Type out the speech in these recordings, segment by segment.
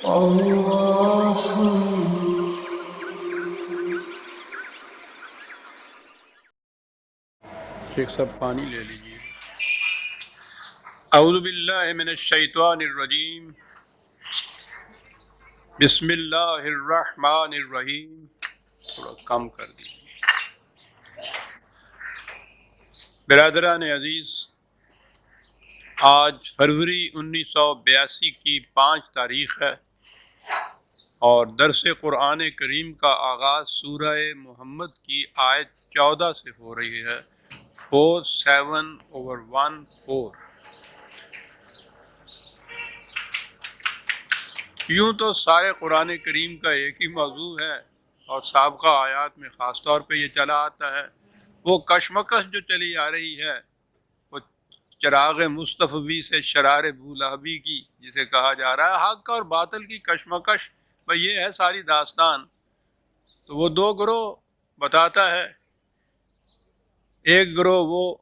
اللہ شیخ صاحب پانی لے لیجیے۔ اعوذ باللہ من الشیطان الرجیم، بسم اللہ الرحمن الرحیم۔ تھوڑا کم کر دیجیے۔ برادران عزیز، آج فروری 1982 کی 5 تاریخ ہے اور درس قرآن کریم کا آغاز سورہ محمد کی آیت 14 سے ہو رہی ہے، 47/14۔ یوں تو سارے قرآن کریم کا ایک ہی موضوع ہے اور سابقہ آیات میں خاص طور پہ یہ چلا آتا ہے، وہ کشمکش جو چلی آ رہی ہے، وہ چراغ مصطفی سے شرار بولہبی کی، جسے کہا جا رہا ہے حق اور باطل کی کشمکش، بھئی یہ ہے ساری داستان۔ تو وہ 2 گروہ بتاتا ہے، ایک گروہ وہ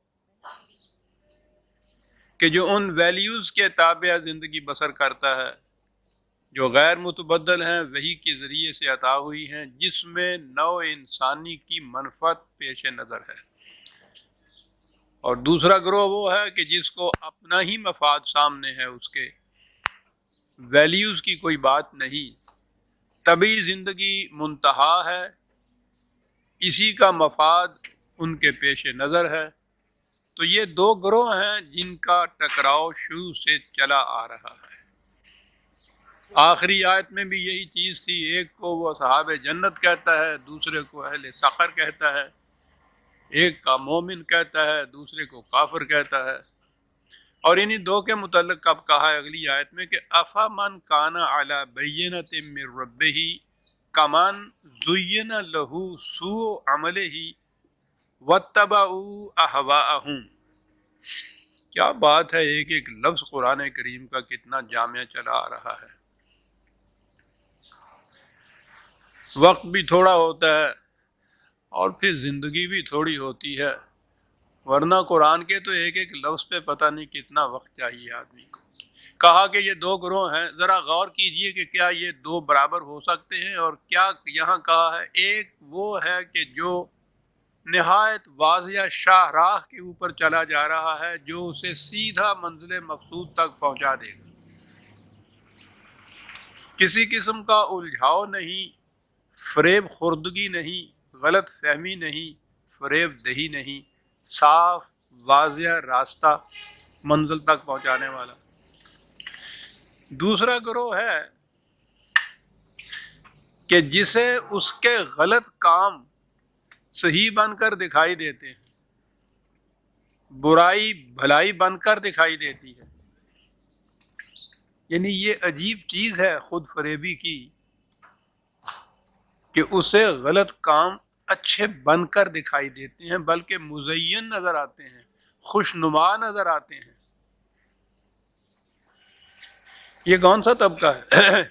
کہ جو ان ویلیوز کے تابع زندگی بسر کرتا ہے جو غیر متبدل ہیں، وحی کے ذریعے سے عطا ہوئی ہیں، جس میں نوع انسانی کی منفعت پیش نظر ہے، اور دوسرا گروہ وہ ہے کہ جس کو اپنا ہی مفاد سامنے ہے، اس کے ویلیوز کی کوئی بات نہیں، طبعی زندگی منتہا ہے، اسی کا مفاد ان کے پیش نظر ہے۔ تو یہ 2 گروہ ہیں جن کا ٹکراؤ شروع سے چلا آ رہا ہے۔ آخری آیت میں بھی یہی چیز تھی، ایک کو وہ اصحاب جنت کہتا ہے، دوسرے کو اہل سقر کہتا ہے، ایک کا مومن کہتا ہے، دوسرے کو کافر کہتا ہے۔ اور انہی 2 کے متعلق اب کہا ہے اگلی آیت میں کہ افمن کان علی بینۃ من ربہ کمن زین لہ سوء عملہ واتبعوا اہواءہم۔ کیا بات ہے، ایک ایک لفظ قرآن کریم کا کتنا جامع چلا آ رہا ہے۔ وقت بھی تھوڑا ہوتا ہے اور پھر زندگی بھی تھوڑی ہوتی ہے، ورنہ قرآن کے تو ایک ایک لفظ پہ پتہ نہیں کتنا وقت چاہیے آدمی کو۔ کہا کہ یہ 2 گروہ ہیں، ذرا غور کیجئے کہ کیا یہ 2 برابر ہو سکتے ہیں، اور کیا یہاں کہا ہے ایک وہ ہے کہ جو نہایت واضح شاہراہ کے اوپر چلا جا رہا ہے، جو اسے سیدھا منزل مقصود تک پہنچا دے گا، کسی قسم کا الجھاؤ نہیں، فریب خوردگی نہیں، غلط فہمی نہیں، فریب دہی نہیں، صاف واضح راستہ منزل تک پہنچانے والا۔ دوسرا گروہ ہے کہ جسے اس کے غلط کام صحیح بن کر دکھائی دیتے ہیں، برائی بھلائی بن کر دکھائی دیتی ہے۔ یعنی یہ عجیب چیز ہے خود فریبی کی کہ اسے غلط کام اچھے بن کر دکھائی دیتے ہیں، بلکہ مزین نظر آتے ہیں، خوشنما نظر آتے ہیں۔ یہ کون سا طبقہ ہے؟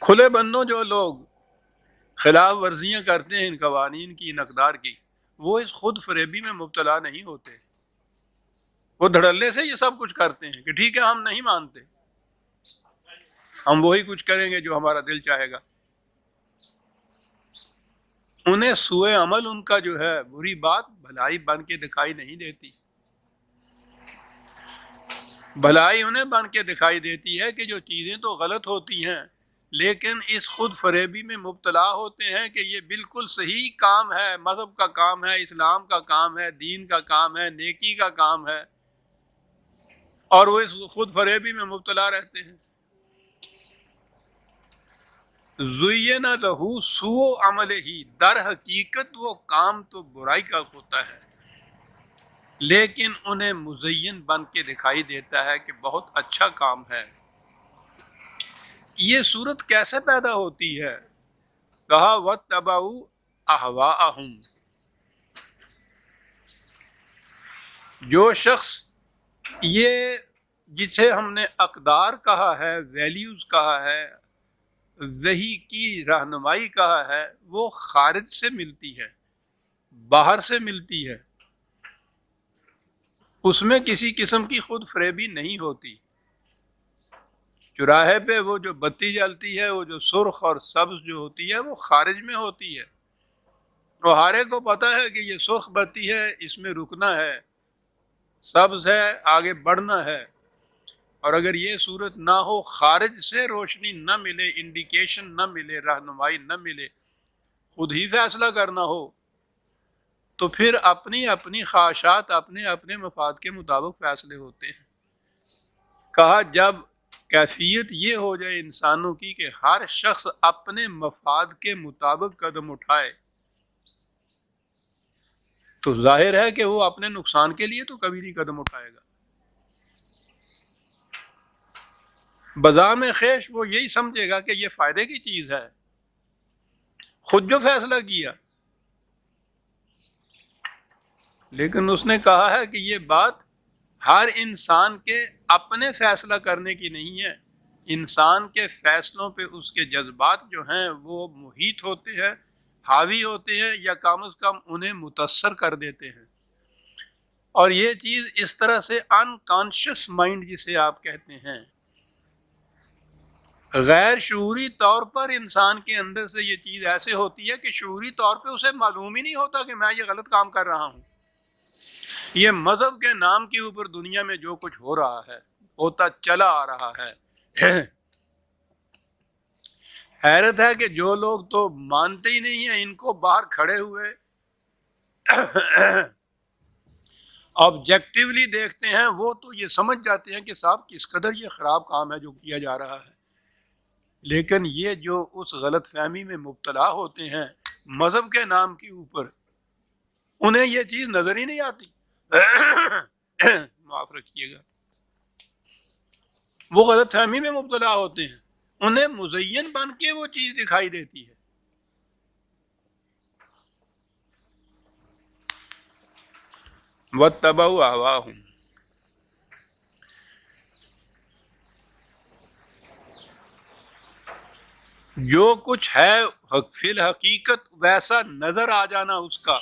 کھلے بندوں جو لوگ خلاف ورزیاں کرتے ہیں ان قوانین کی، ان اقدار کی، وہ اس خود فریبی میں مبتلا نہیں ہوتے، وہ دھڑلے سے یہ سب کچھ کرتے ہیں کہ ٹھیک ہے ہم نہیں مانتے، ہم وہی کچھ کریں گے جو ہمارا دل چاہے گا۔ انہیں سوء عمل ان کا جو ہے، بری بات بھلائی بن کے دکھائی نہیں دیتی، بھلائی انہیں بن کے دکھائی دیتی ہے کہ جو چیزیں تو غلط ہوتی ہیں لیکن اس خود فریبی میں مبتلا ہوتے ہیں کہ یہ بالکل صحیح کام ہے، مذہب کا کام ہے، اسلام کا کام ہے، دین کا کام ہے، نیکی کا کام ہے، اور وہ اس خود فریبی میں مبتلا رہتے ہیں۔ زُیّنَ لَہُ سُوءُ عَمَلِهِ، در حقیقت وہ کام تو برائی کا ہوتا ہے لیکن انہیں مزین بن کے دکھائی دیتا ہے کہ بہت اچھا کام ہے۔ یہ صورت کیسے پیدا ہوتی ہے؟ کہا وَاتَّبَعُوا أَهْوَاءَهُمْ۔ جو شخص یہ جسے ہم نے اقدار کہا ہے، ویلیوز کہا ہے، وحی کی رہنمائی کہا ہے، وہ خارج سے ملتی ہے، باہر سے ملتی ہے، اس میں کسی قسم کی خود فریبی نہیں ہوتی۔ چوراہے پہ وہ جو بتی جلتی ہے، وہ جو سرخ اور سبز جو ہوتی ہے وہ خارج میں ہوتی ہے، وہ ہر ایک کو پتا ہے کہ یہ سرخ بتی ہے، اس میں رکنا ہے، سبز ہے آگے بڑھنا ہے۔ اور اگر یہ صورت نہ ہو، خارج سے روشنی نہ ملے، انڈیکیشن نہ ملے، رہنمائی نہ ملے، خود ہی فیصلہ کرنا ہو، تو پھر اپنی اپنی خواہشات، اپنے اپنے مفاد کے مطابق فیصلے ہوتے ہیں۔ کہا جب کیفیت یہ ہو جائے انسانوں کی کہ ہر شخص اپنے مفاد کے مطابق قدم اٹھائے، تو ظاہر ہے کہ وہ اپنے نقصان کے لیے تو کبھی نہیں قدم اٹھائے گا۔ بذام خیش وہ یہی سمجھے گا کہ یہ فائدے کی چیز ہے، خود جو فیصلہ کیا۔ لیکن اس نے کہا ہے کہ یہ بات ہر انسان کے اپنے فیصلہ کرنے کی نہیں ہے، انسان کے فیصلوں پہ اس کے جذبات جو ہیں وہ محیط ہوتے ہیں، حاوی ہوتے ہیں، یا کم از کم انہیں متاثر کر دیتے ہیں۔ اور یہ چیز اس طرح سے انکانشس مائنڈ جسے آپ کہتے ہیں، غیر شعوری طور پر انسان کے اندر سے یہ چیز ایسے ہوتی ہے کہ شعوری طور پہ اسے معلوم ہی نہیں ہوتا کہ میں یہ غلط کام کر رہا ہوں۔ یہ مذہب کے نام کے اوپر دنیا میں جو کچھ ہو رہا ہے، ہوتا چلا آ رہا ہے۔ حیرت ہے کہ جو لوگ تو مانتے ہی نہیں ہیں، ان کو باہر کھڑے ہوئے آبجیکٹیولی دیکھتے ہیں، وہ تو یہ سمجھ جاتے ہیں کہ صاحب کس قدر یہ خراب کام ہے جو کیا جا رہا ہے۔ لیکن یہ جو اس غلط فہمی میں مبتلا ہوتے ہیں مذہب کے نام کے اوپر، انہیں یہ چیز نظر ہی نہیں آتی۔ معاف رکھیے گا، وہ غلط فہمی میں مبتلا ہوتے ہیں، انہیں مزین بن کے وہ چیز دکھائی دیتی ہے۔ وَاتَّبَعُوا أَهْوَاءَهُمْ، جو کچھ ہے فی الحقیقت ویسا نظر آ جانا اس کا،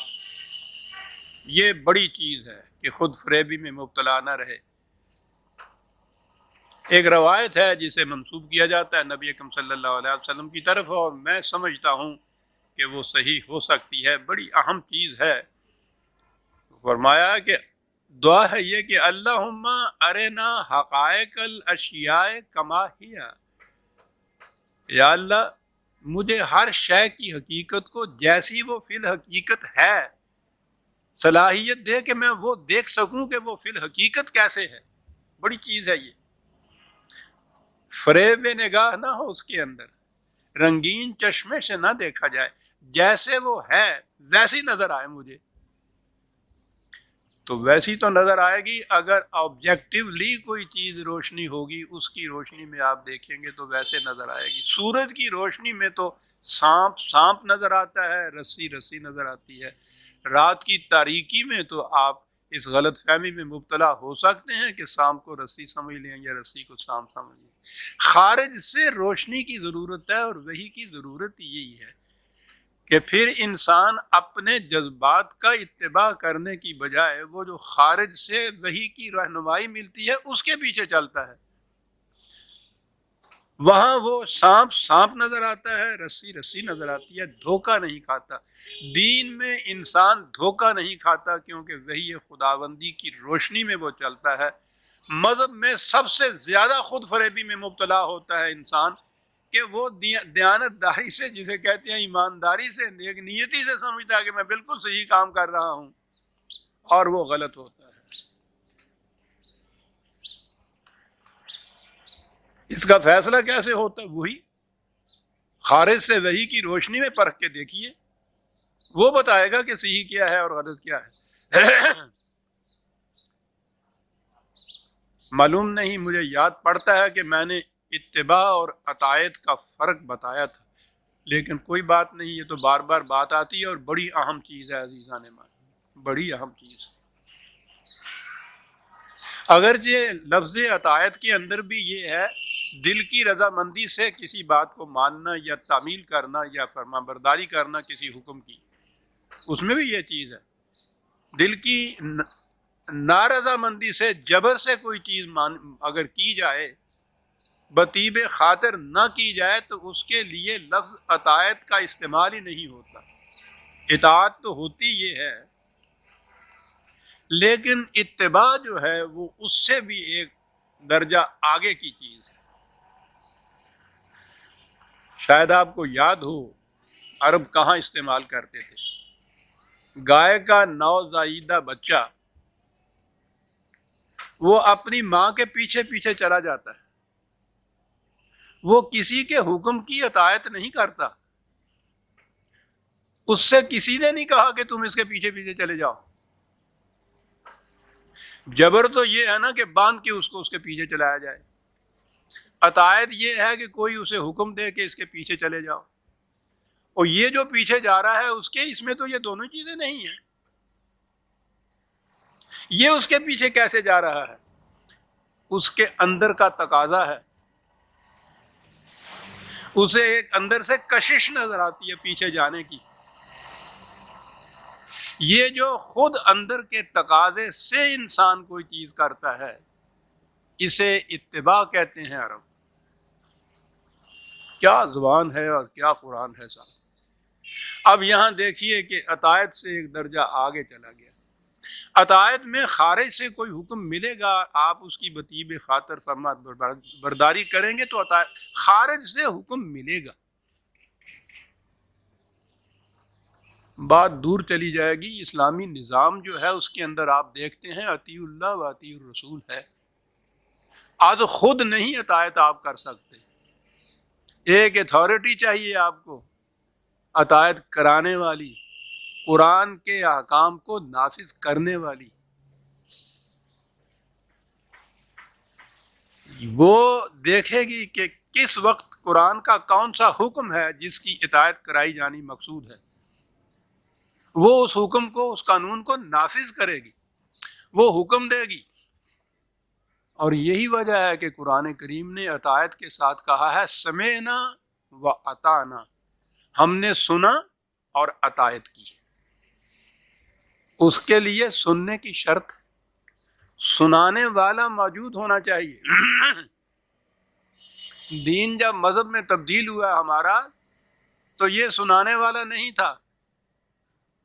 یہ بڑی چیز ہے کہ خود فریبی میں مبتلا نہ رہے۔ ایک روایت ہے جسے منسوب کیا جاتا ہے نبی اکرم صلی اللہ علیہ وسلم کی طرف، اور میں سمجھتا ہوں کہ وہ صحیح ہو سکتی ہے، بڑی اہم چیز ہے۔ فرمایا کہ دعا ہے یہ کہ اللہم ارنا حقائق الاشیاء کما ہی، یا اللہ مجھے ہر شے کی حقیقت کو جیسی وہ فی الحقیقت ہے صلاحیت دے کہ میں وہ دیکھ سکوں کہ وہ فی الحقیقت کیسے ہے۔ بڑی چیز ہے یہ، فریب نگاہ نہ ہو اس کے اندر، رنگین چشمے سے نہ دیکھا جائے، جیسے وہ ہے ویسی نظر آئے مجھے۔ تو ویسی تو نظر آئے گی اگر آبجیکٹیولی کوئی چیز روشنی ہوگی، اس کی روشنی میں آپ دیکھیں گے تو ویسے نظر آئے گی۔ سورج کی روشنی میں تو سانپ سانپ نظر آتا ہے، رسی رسی نظر آتی ہے۔ رات کی تاریکی میں تو آپ اس غلط فہمی میں مبتلا ہو سکتے ہیں کہ سانپ کو رسی سمجھ لیں یا رسی کو سانپ سمجھ لیں۔ خارج سے روشنی کی ضرورت ہے، اور وحی کی ضرورت یہی ہے کہ پھر انسان اپنے جذبات کا اتباع کرنے کی بجائے وہ جو خارج سے وحی کی رہنمائی ملتی ہے اس کے پیچھے چلتا ہے۔ وہاں وہ سانپ سانپ نظر آتا ہے، رسی رسی نظر آتی ہے، دھوکہ نہیں کھاتا۔ دین میں انسان دھوکہ نہیں کھاتا کیونکہ وحی خداوندی کی روشنی میں وہ چلتا ہے۔ مذہب میں سب سے زیادہ خود فریبی میں مبتلا ہوتا ہے انسان کہ وہ دیانت داری سے، جسے کہتے ہیں ایمانداری سے، نیک نیتی سے سمجھتا ہے کہ میں بالکل صحیح کام کر رہا ہوں، اور وہ غلط ہوتا ہے۔ اس کا فیصلہ کیسے ہوتا ہے؟ وہی خارج سے وحی کی روشنی میں پرکھ کے دیکھیے، وہ بتائے گا کہ صحیح کیا ہے اور غلط کیا ہے۔ معلوم نہیں، مجھے یاد پڑتا ہے کہ میں نے اتباع اور اطاعت کا فرق بتایا تھا، لیکن کوئی بات نہیں، یہ تو بار بار بات آتی ہے اور بڑی اہم چیز ہے عزیزان مان، بڑی اہم چیز۔ اگرچہ لفظ اطاعت کے اندر بھی یہ ہے دل کی رضامندی سے کسی بات کو ماننا یا تعمیل کرنا یا فرما برداری کرنا کسی حکم کی، اس میں بھی یہ چیز ہے۔ دل کی نارضامندی سے، جبر سے کوئی چیز اگر کی جائے بطیب خاطر نہ کی جائے تو اس کے لیے لفظ اطاعت کا استعمال ہی نہیں ہوتا. اطاعت تو ہوتی یہ ہے، لیکن اتباع جو ہے وہ اس سے بھی ایک درجہ آگے کی چیز ہے. شاید آپ کو یاد ہو عرب کہاں استعمال کرتے تھے. گائے کا نوزائیدہ بچہ وہ اپنی ماں کے پیچھے پیچھے چلا جاتا ہے، وہ کسی کے حکم کی اطاعت نہیں کرتا. اس سے کسی نے نہیں کہا کہ تم اس کے پیچھے پیچھے چلے جاؤ. جبر تو یہ ہے نا کہ باندھ کے اس کو اس کے پیچھے چلایا جائے. اطاعت یہ ہے کہ کوئی اسے حکم دے کہ اس کے پیچھے چلے جاؤ، اور یہ جو پیچھے جا رہا ہے اس میں تو یہ دونوں چیزیں نہیں ہیں. یہ اس کے پیچھے کیسے جا رہا ہے؟ اس کے اندر کا تقاضا ہے، اسے ایک اندر سے کشش نظر آتی ہے پیچھے جانے کی. یہ جو خود اندر کے تقاضے سے انسان کوئی چیز کرتا ہے اسے اتباع کہتے ہیں عرب. کیا زبان ہے اور کیا قرآن ہے صاحب. اب یہاں دیکھیے کہ اطاعت سے ایک درجہ آگے چلا گیا. اطاعت میں خارج سے کوئی حکم ملے گا، آپ اس کی بطیب خاطر فرما برداری کریں گے تو اطاعت. خارج سے حکم ملے گا، بات دور چلی جائے گی. اسلامی نظام جو ہے اس کے اندر آپ دیکھتے ہیں اطیع اللہ و اطیع الرسول ہے. آج خود نہیں اطاعت آپ کر سکتے، ایک اتھارٹی چاہیے آپ کو اطاعت کرانے والی، قرآن کے احکام کو نافذ کرنے والی. وہ دیکھے گی کہ کس وقت قرآن کا کون سا حکم ہے جس کی اطاعت کرائی جانی مقصود ہے. وہ اس حکم کو، اس قانون کو نافذ کرے گی، وہ حکم دے گی. اور یہی وجہ ہے کہ قرآن کریم نے اطاعت کے ساتھ کہا ہے سمعنا و اطعنا، ہم نے سنا اور اطاعت کی. اس کے لیے سننے کی شرط سنانے والا موجود ہونا چاہیے. دین جب مذہب میں تبدیل ہوا ہمارا تو یہ سنانے والا نہیں تھا،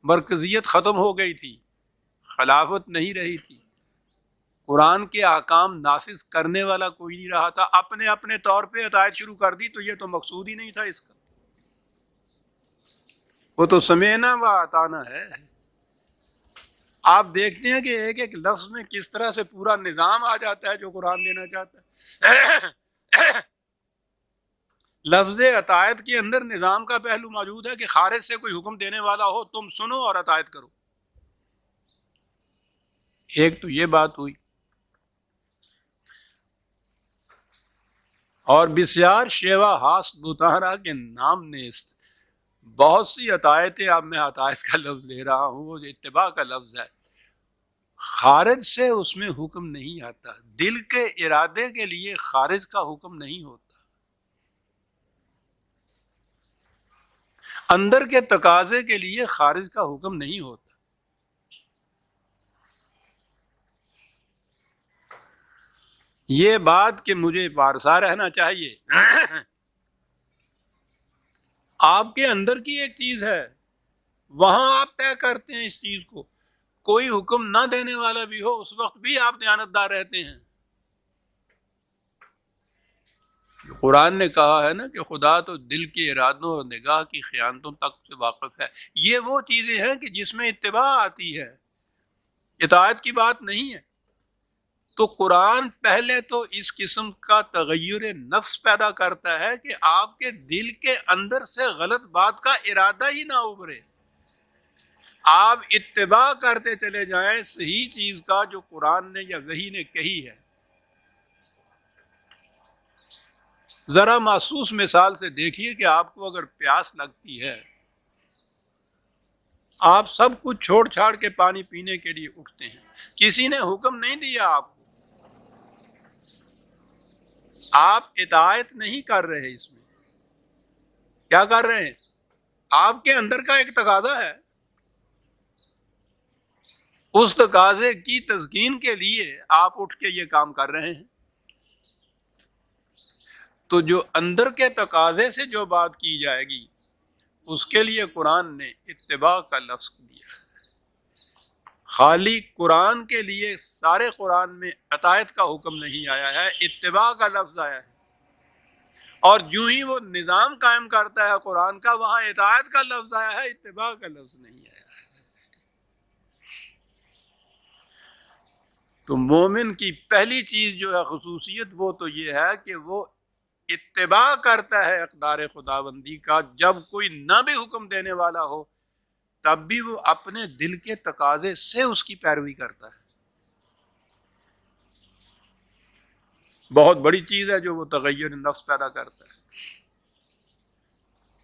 مرکزیت ختم ہو گئی تھی، خلافت نہیں رہی تھی، قرآن کے احکام نافذ کرنے والا کوئی نہیں رہا تھا. اپنے اپنے طور پہ اطاعت شروع کر دی تو یہ تو مقصود ہی نہیں تھا اس کا. وہ تو سمعنا و اطعنا ہے. آپ دیکھتے ہیں کہ ایک ایک لفظ میں کس طرح سے پورا نظام آ جاتا ہے جو قرآن دینا چاہتا ہے. لفظ اطاعت کے اندر نظام کا پہلو موجود ہے کہ خارج سے کوئی حکم دینے والا ہو تم سنو اور اطاعت کرو. ایک تو یہ بات ہوئی. اور بسیار شیوا ہاست بوتارا کے نام نیست، بہت سی اطاعتیں. اب میں اطاعت کا لفظ لے رہا ہوں، وہ جو اتباع کا لفظ ہے خارج سے اس میں حکم نہیں آتا. دل کے ارادے کے لیے خارج کا حکم نہیں ہوتا، اندر کے تقاضے کے لیے خارج کا حکم نہیں ہوتا. یہ بات کہ مجھے پارسا رہنا چاہیے آپ کے اندر کی ایک چیز ہے، وہاں آپ طے کرتے ہیں اس چیز کو. کوئی حکم نہ دینے والا بھی ہو اس وقت بھی آپ دیانتدار رہتے ہیں. قرآن نے کہا ہے نا کہ خدا تو دل کے ارادوں اور نگاہ کی خیانتوں تک سے واقف ہے. یہ وہ چیزیں ہیں کہ جس میں اتباع آتی ہے، اطاعت کی بات نہیں ہے. تو قرآن پہلے تو اس قسم کا تغیر نفس پیدا کرتا ہے کہ آپ کے دل کے اندر سے غلط بات کا ارادہ ہی نہ ابھرے، آپ اتباع کرتے چلے جائیں صحیح چیز کا جو قرآن نے یا وحی نے کہی ہے. ذرا محسوس مثال سے دیکھیے کہ آپ کو اگر پیاس لگتی ہے، آپ سب کچھ چھوڑ چھاڑ کے پانی پینے کے لیے اٹھتے ہیں. کسی نے حکم نہیں دیا آپ کو، آپ اطاعت نہیں کر رہے. اس میں کیا کر رہے ہیں؟ آپ کے اندر کا ایک تقاضا ہے، اس تقاضے کی تسکین کے لیے آپ اٹھ کے یہ کام کر رہے ہیں. تو جو اندر کے تقاضے سے جو بات کی جائے گی اس کے لیے قرآن نے اتباع کا لفظ دیا. خالی قرآن کے لیے سارے قرآن میں اطاعت کا حکم نہیں آیا ہے، اتباع کا لفظ آیا ہے. اور جو ہی وہ نظام قائم کرتا ہے قرآن کا، وہاں اطاعت کا لفظ آیا ہے، اتباع کا لفظ نہیں آیا. تو مومن کی پہلی چیز جو ہے خصوصیت، وہ تو یہ ہے کہ وہ اتباع کرتا ہے اقدار خداوندی کا. جب کوئی نہ بھی حکم دینے والا ہو تب بھی وہ اپنے دل کے تقاضے سے اس کی پیروی کرتا ہے. بہت بڑی چیز ہے جو وہ تغیر نفس پیدا کرتا ہے.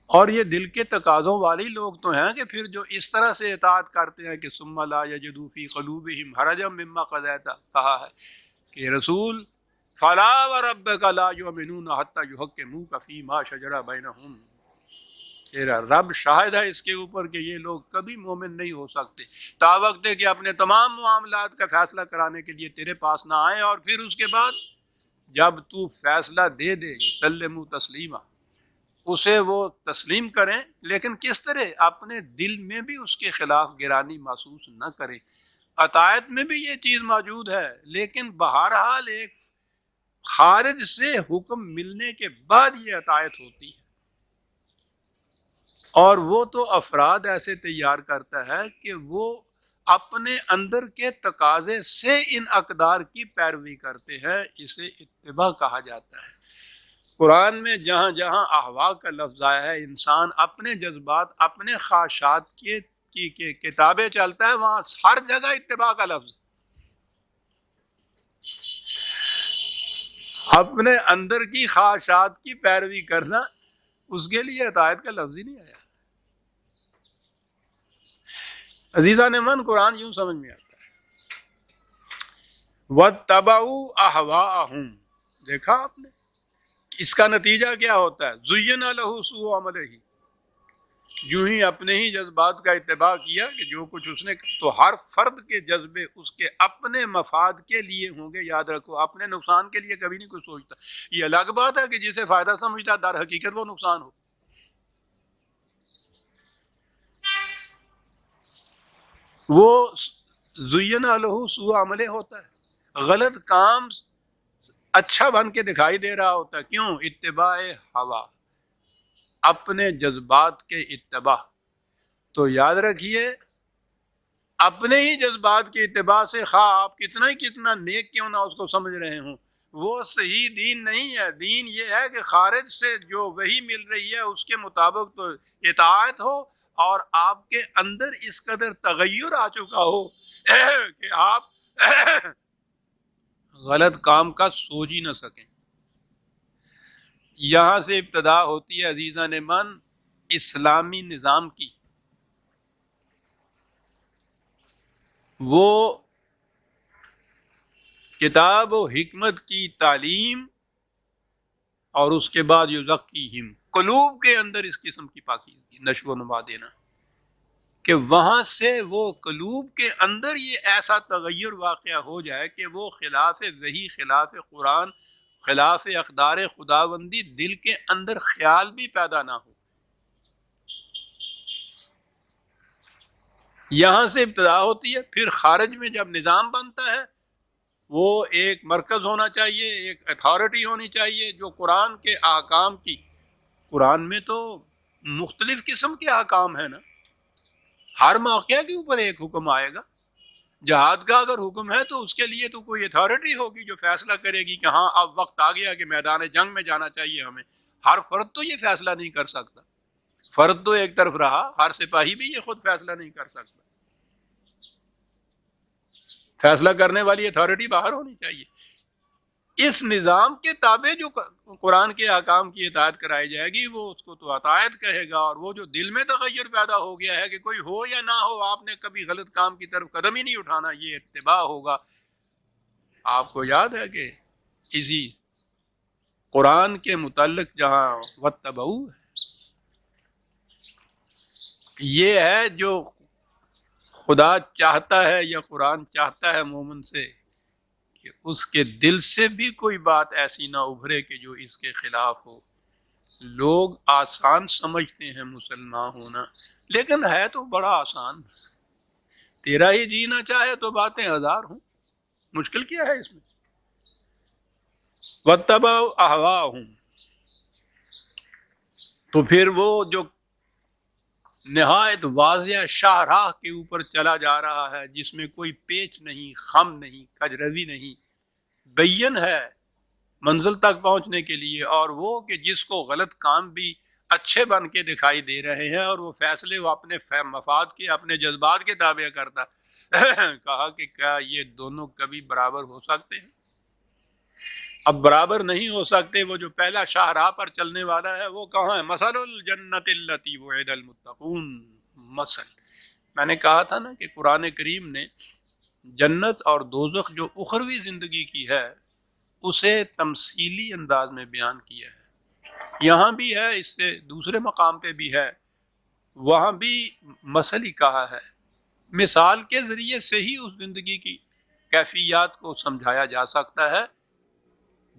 اور یہ دل کے تقاضوں والی لوگ تو ہیں کہ پھر جو اس طرح سے اطاعت کرتے ہیں کہ ثم لا یجدوا فی قلوبہم حرجا مما قضیت، کہا ہے کہ رسول فلا وربک لا یؤمنون حتی یحکموک فیما شجر بینہم، تیرا رب شاہد ہے اس کے اوپر کہ یہ لوگ کبھی مومن نہیں ہو سکتے تا وقت کہ اپنے تمام معاملات کا فیصلہ کرانے کے لیے تیرے پاس نہ آئے، اور پھر اس کے بعد جب تو فیصلہ دے دے سلموا تسلیما، اسے وہ تسلیم کریں، لیکن کس طرح؟ اپنے دل میں بھی اس کے خلاف گرانی محسوس نہ کریں. اطاعت میں بھی یہ چیز موجود ہے، لیکن بہرحال ایک خارج سے حکم ملنے کے بعد یہ اطاعت ہوتی ہے. اور وہ تو افراد ایسے تیار کرتا ہے کہ وہ اپنے اندر کے تقاضے سے ان اقدار کی پیروی کرتے ہیں، اسے اتباع کہا جاتا ہے. قرآن میں جہاں جہاں احوا کا لفظ آیا ہے، انسان اپنے جذبات، اپنے خواہشات کی کتابیں چلتا ہے، وہاں ہر جگہ اتباع کا لفظ. اپنے اندر کی خواہشات کی پیروی کرنا، اس کے لیے اطاعت کا لفظ ہی نہیں آیا. عزیزان من، قرآن یوں سمجھ میں آتا ہے وَاتَّبَعُوا أَهْوَاءَهُمْ. دیکھا آپ نے اس کا نتیجہ کیا ہوتا ہے؟ زُيِّنَ لَهُ سُوءُ عَمَلِهِ، یوں ہی اپنے ہی جذبات کا اتباع کیا کہ جو کچھ اس نے، تو ہر فرد کے جذبے اس کے اپنے مفاد کے لیے ہوں گے. یاد رکھو، اپنے نقصان کے لیے کبھی نہیں کوئی سوچتا. یہ الگ بات ہے کہ جسے فائدہ سمجھتا در حقیقت وہ نقصان ہو. وہ زُيِّنَ لَهُ سُوءُ عَمَلِهِ ہوتا ہے، غلط کام اچھا بن کے دکھائی دے رہا ہوتا ہے. کیوں؟ اتباع ہوا، اپنے جذبات کے اتباع. تو یاد رکھیے، اپنے ہی جذبات کے اتباع سے خواہ آپ کتنا ہی کتنا نیک کیوں نہ اس کو سمجھ رہے ہوں، وہ صحیح دین نہیں ہے. دین یہ ہے کہ خارج سے جو وحی مل رہی ہے اس کے مطابق تو اطاعت ہو، اور آپ کے اندر اس قدر تغیر آ چکا ہو کہ آپ غلط کام کا سوچ ہی نہ سکیں. یہاں سے ابتدا ہوتی ہے عزیزان من اسلامی نظام کی. وہ کتاب و حکمت کی تعلیم، اور اس کے بعد یزکیہم، قلوب کے اندر اس قسم کی پاکیزگی، نشو و نما دینا، کہ وہاں سے وہ قلوب کے اندر یہ ایسا تغیر واقعہ ہو جائے کہ وہ خلاف وحی، خلاف قرآن، خلاف اقدار خداوندی دل کے اندر خیال بھی پیدا نہ ہو. یہاں سے ابتدا ہوتی ہے. پھر خارج میں جب نظام بنتا ہے، وہ ایک مرکز ہونا چاہیے، ایک اتھارٹی ہونی چاہیے جو قرآن کے احکام کی. قرآن میں تو مختلف قسم کے احکام ہیں نا، ہر موقع کے اوپر ایک حکم آئے گا. جہاد کا اگر حکم ہے تو اس کے لیے تو کوئی اتھارٹی ہوگی جو فیصلہ کرے گی کہ ہاں اب وقت آ گیا کہ میدان جنگ میں جانا چاہیے ہمیں. ہر فرد تو یہ فیصلہ نہیں کر سکتا. فرد تو ایک طرف رہا، ہر سپاہی بھی یہ خود فیصلہ نہیں کر سکتا. فیصلہ کرنے والی اتھارٹی باہر ہونی چاہیے. اس نظام کے تابع جو قرآن کے احکام کی اطاعت کرائی جائے گی، وہ اس کو تو اطاعت کہے گا. اور وہ جو دل میں تغیر پیدا ہو گیا ہے کہ کوئی ہو یا نہ ہو، آپ نے کبھی غلط کام کی طرف قدم ہی نہیں اٹھانا، یہ اتباع ہوگا. آپ کو یاد ہے کہ اسی قرآن کے متعلق جہاں واتبعوا، یہ ہے جو خدا چاہتا ہے یا قرآن چاہتا ہے مومن سے کہ اس کے دل سے بھی کوئی بات ایسی نہ ابھرے کہ جو اس کے خلاف ہو۔ لوگ آسان سمجھتے ہیں مسلمان ہونا، لیکن ہے تو بڑا آسان۔ تیرا ہی جینا چاہے تو باتیں ہزار ہوں، مشکل کیا ہے اس میں؟ وَاتَّبَعُوا أَهْوَاءَهُمْ، تو پھر وہ جو نہایت واضح شاہراہ کے اوپر چلا جا رہا ہے، جس میں کوئی پیچ نہیں، خم نہیں، کجروی نہیں، بین ہے منزل تک پہنچنے کے لیے، اور وہ کہ جس کو غلط کام بھی اچھے بن کے دکھائی دے رہے ہیں اور وہ فیصلے وہ اپنے مفاد کے، اپنے جذبات کے تابع کرتا کہا کہ کیا یہ دونوں کبھی برابر ہو سکتے ہیں؟ اب برابر نہیں ہو سکتے۔ وہ جو پہلا شاہراہ پر چلنے والا ہے وہ کہاں ہے؟ مثل الجنت التی وعد المتقون۔ مثل، میں نے کہا تھا نا کہ قرآن کریم نے جنت اور دوزخ جو اخروی زندگی کی ہے اسے تمثیلی انداز میں بیان کیا ہے۔ یہاں بھی ہے، اس سے دوسرے مقام پہ بھی ہے، وہاں بھی مثل ہی کہا ہے۔ مثال کے ذریعے سے ہی اس زندگی کی کیفیات کو سمجھایا جا سکتا ہے،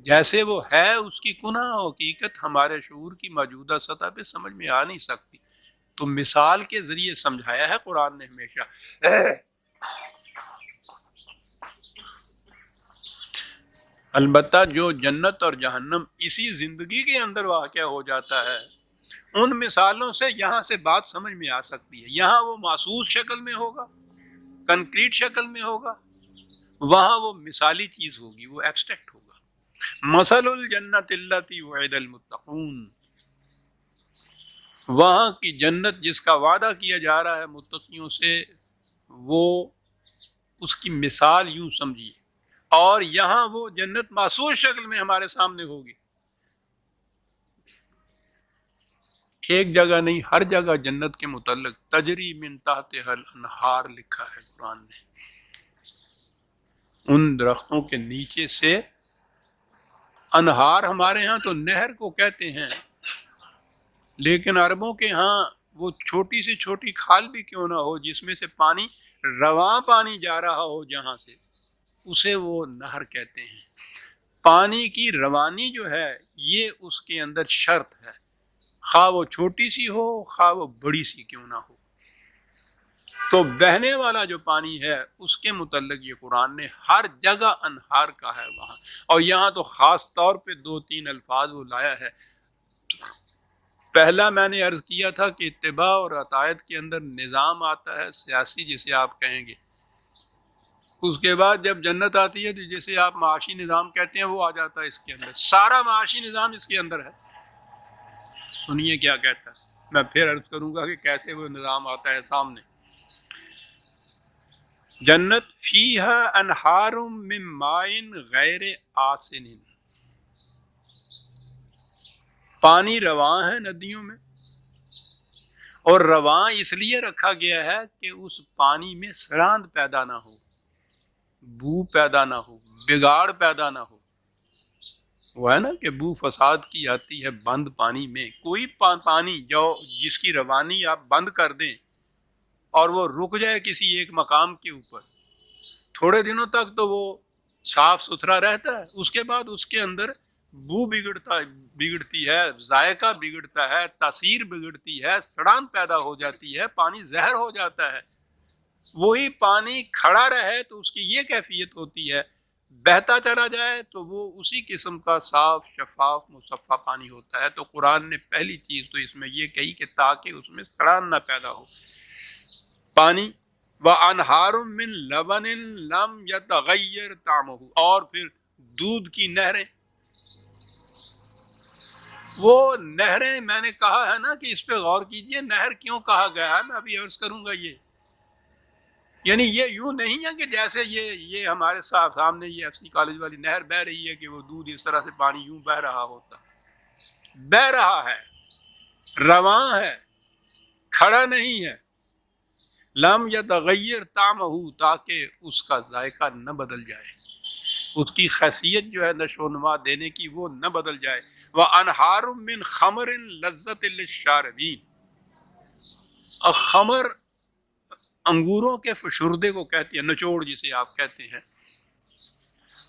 جیسے وہ ہے اس کی کنہ و حقیقت ہمارے شعور کی موجودہ سطح پہ سمجھ میں آ نہیں سکتی، تو مثال کے ذریعے سمجھایا ہے قرآن نے ہمیشہ۔ البتہ جو جنت اور جہنم اسی زندگی کے اندر واقع ہو جاتا ہے، ان مثالوں سے یہاں سے بات سمجھ میں آ سکتی ہے۔ یہاں وہ محسوس شکل میں ہوگا، کنکریٹ شکل میں ہوگا، وہاں وہ مثالی چیز ہوگی، وہ ایبسٹریکٹ ہوگا۔ مثل الجنت التی وعد المتقون، وہاں کی جنت جس کا وعدہ کیا جا رہا ہے متقیوں سے، وہ اس کی مثال یوں سمجھیے، اور یہاں وہ جنت محسوس شکل میں ہمارے سامنے ہوگی۔ ایک جگہ نہیں، ہر جگہ جنت کے متعلق تجری من تحتہا الانہار لکھا ہے قرآن نے۔ ان درختوں کے نیچے سے انہار، ہمارے ہاں تو نہر کو کہتے ہیں، لیکن عربوں کے ہاں وہ چھوٹی سے چھوٹی کھال بھی کیوں نہ ہو، جس میں سے پانی، رواں پانی جا رہا ہو جہاں سے، اسے وہ نہر کہتے ہیں۔ پانی کی روانی جو ہے یہ اس کے اندر شرط ہے، خواہ وہ چھوٹی سی ہو، خواہ وہ بڑی سی کیوں نہ ہو۔ تو بہنے والا جو پانی ہے اس کے متعلق یہ قرآن نے ہر جگہ انہار کا ہے وہاں، اور یہاں تو خاص طور پہ دو تین الفاظ وہ لایا ہے۔ پہلا میں نے عرض کیا تھا کہ اتباع اور اطاعت کے اندر نظام آتا ہے سیاسی، جسے آپ کہیں گے۔ اس کے بعد جب جنت آتی ہے تو جسے آپ معاشی نظام کہتے ہیں وہ آ جاتا ہے اس کے اندر، سارا معاشی نظام اس کے اندر ہے۔ سنیے کیا کہتا ہے، میں پھر عرض کروں گا کہ کیسے وہ نظام آتا ہے سامنے۔ جنت فیہا انہار من ماء غیر آسن، پانی رواں ہے ندیوں میں، اور رواں اس لیے رکھا گیا ہے کہ اس پانی میں سڑاند پیدا نہ ہو، بو پیدا نہ ہو، بگاڑ پیدا نہ ہو۔ وہ ہے نا کہ بو فساد کی آتی ہے بند پانی میں۔ کوئی پانی جو جس کی روانی آپ بند کر دیں اور وہ رک جائے کسی ایک مقام کے اوپر، تھوڑے دنوں تک تو وہ صاف ستھرا رہتا ہے، اس کے بعد اس کے اندر بو بگڑتی ہے، ذائقہ بگڑتا ہے، تاثیر بگڑتی ہے، سڑان پیدا ہو جاتی ہے، پانی زہر ہو جاتا ہے۔ وہی پانی کھڑا رہے تو اس کی یہ کیفیت ہوتی ہے، بہتا چلا جائے تو وہ اسی قسم کا صاف شفاف مصفا پانی ہوتا ہے۔ تو قرآن نے پہلی چیز تو اس میں یہ کہی کہ تاکہ اس میں سڑان نہ پیدا ہو پانی۔ وَأَنْهَارٌ مِّن لَبَنٍ لَمْ يَتَغَيَّرْ طَعْمُهُ، اور پھر دودھ کی نہریں۔ وہ نہریں میں نے کہا ہے نا کہ اس پہ غور کیجئے، نہر کیوں کہا گیا ہے، میں ابھی عرض کروں گا یہ۔ یعنی یہ یوں نہیں ہے کہ جیسے یہ ہمارے سامنے یہ ایف سی کالج والی نہر بہ رہی ہے کہ وہ دودھ اس طرح سے پانی یوں بہ رہا ہوتا، بہ رہا ہے، رواں ہے، کھڑا نہیں ہے۔ لم یتغیر طعمہ، تاکہ اس کا ذائقہ نہ بدل جائے، اس کی خیصیت جو ہے نشو و نما دینے کی وہ نہ بدل جائے۔ وَأَنْهَارٌ مِّن خَمْرٍ لَذَّةٍ لِّلشَّارِبِينَ، اور خمر انگوروں کے فشردے کو کہتی ہے، نچوڑ جسے آپ کہتے ہیں،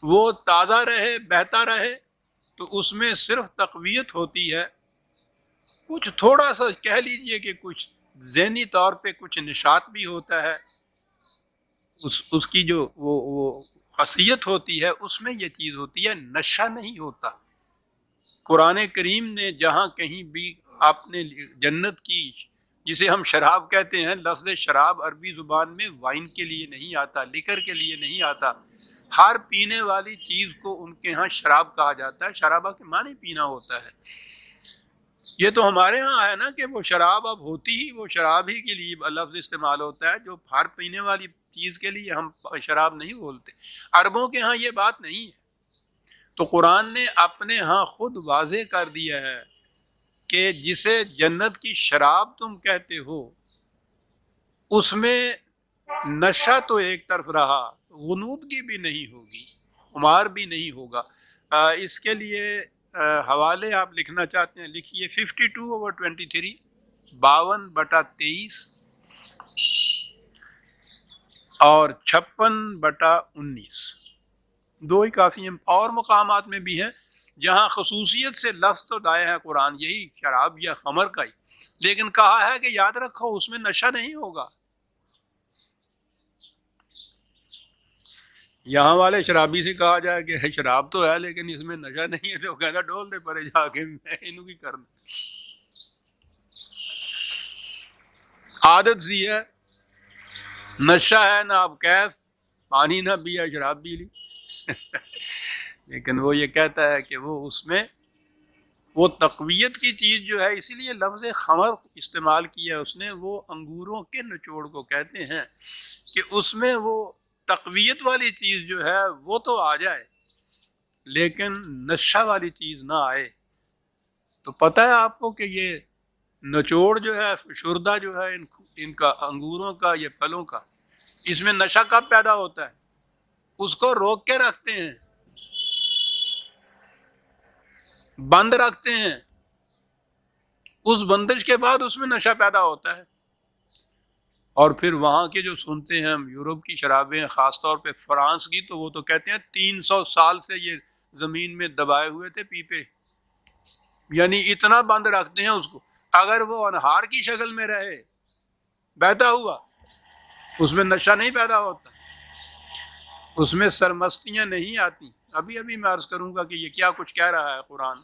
وہ تازہ رہے، بہتا رہے، تو اس میں صرف تقویت ہوتی ہے، کچھ تھوڑا سا کہہ لیجئے کہ کچھ ذہنی طور پہ کچھ نشاط بھی ہوتا ہے، اس کی جو وہ خاصیت ہوتی ہے، اس میں یہ چیز ہوتی ہے، نشہ نہیں ہوتا۔ قرآن کریم نے جہاں کہیں بھی اپنے جنت کی، جسے ہم شراب کہتے ہیں، لفظ شراب عربی زبان میں وائن کے لیے نہیں آتا، لکر کے لیے نہیں آتا، ہر پینے والی چیز کو ان کے ہاں شراب کہا جاتا ہے۔ شرابہ کے معنی پینا ہوتا ہے۔ یہ تو ہمارے ہاں ہے نا کہ وہ شراب اب ہوتی ہی وہ شراب ہی کے لیے لفظ استعمال ہوتا ہے، جو ہر پینے والی چیز کے لیے ہم شراب نہیں بولتے۔ عربوں کے ہاں یہ بات نہیں ہے۔ تو قرآن نے اپنے ہاں خود واضح کر دیا ہے کہ جسے جنت کی شراب تم کہتے ہو، اس میں نشہ تو ایک طرف رہا، غنودگی بھی نہیں ہوگی، خمار بھی نہیں ہوگا۔ اس کے لیے حوالے آپ لکھنا چاہتے ہیں لکھیے 52/23، 52/23 اور 56/19، دو ہی کافی ہیں۔ اور مقامات میں بھی ہیں جہاں خصوصیت سے لفظ تو لائے ہیں قرآن یہی شراب یا خمر کا ہی، لیکن کہا ہے کہ یاد رکھو اس میں نشہ نہیں ہوگا۔ یہاں والے شرابی سے کہا جائے کہ شراب تو ہے لیکن اس میں نشہ نہیں ہے، تو کہنا ڈول دے پرے جا کے، میں انہوں کی کرنا عادت سی ہے، نشہ ہے نہ اب کیف، پانی نہ پیا شراب پی لی لیکن وہ یہ کہتا ہے کہ وہ اس میں وہ تقویت کی چیز جو ہے، اسی لیے لفظ خمر استعمال کیا اس نے، وہ انگوروں کے نچوڑ کو کہتے ہیں کہ اس میں وہ تقویت والی چیز جو ہے وہ تو آ جائے لیکن نشہ والی چیز نہ آئے۔ تو پتہ ہے آپ کو کہ یہ نچوڑ جو ہے، فشردہ جو ہے ان کا انگوروں کا، یہ پھلوں کا، اس میں نشہ کب پیدا ہوتا ہے؟ اس کو روک کے رکھتے ہیں، بند رکھتے ہیں، اس بندش کے بعد اس میں نشہ پیدا ہوتا ہے۔ اور پھر وہاں کے جو سنتے ہیں ہم یورپ کی شرابیں، خاص طور پہ فرانس کی، تو وہ تو کہتے ہیں 300 سال سے یہ زمین میں دبائے ہوئے تھے پیپے، یعنی اتنا بند رکھتے ہیں اس کو، اگر وہ انہار کی شکل میں رہے بہتا ہوا، اس میں نشہ نہیں پیدا ہوتا، اس میں سرمستیاں نہیں آتی۔ ابھی میں عرض کروں گا کہ یہ کیا کچھ کہہ رہا ہے قرآن۔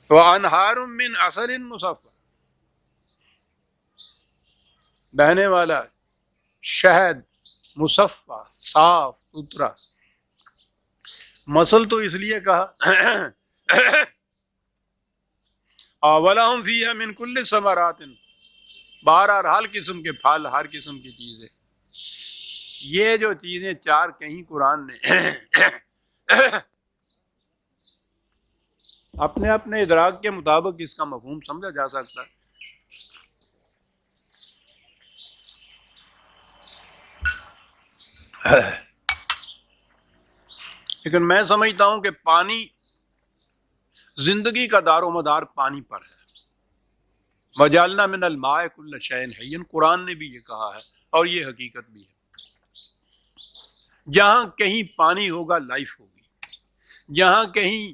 وَأَنْهَارٌ مِّنْ عَسَلٍ مُّصَفًّى، بہنے والا شہد مصفہ، صاف ستھرا۔ مسل تو اس لیے کہا وَلَهُمْ فِيهَا مِنْ كُلِّ ثَمَرَاتٍ، بہرحال ہر قسم کے پھل، ہر قسم کی چیزیں۔ یہ جو چیزیں چار کہیں قرآن نے اپنے اپنے ادراک کے مطابق اس کا مفہوم سمجھا جا سکتا ہے۔ لیکن میں سمجھتا ہوں کہ پانی، زندگی کا دار و مدار پانی پر ہے۔ وَجَعَلْنَا مِنَ الْمَاءِ كُلَّ شَيْءٍ حَيٍّ، قرآن نے بھی یہ کہا ہے اور یہ حقیقت بھی ہے۔ جہاں کہیں پانی ہوگا لائف ہوگی، جہاں کہیں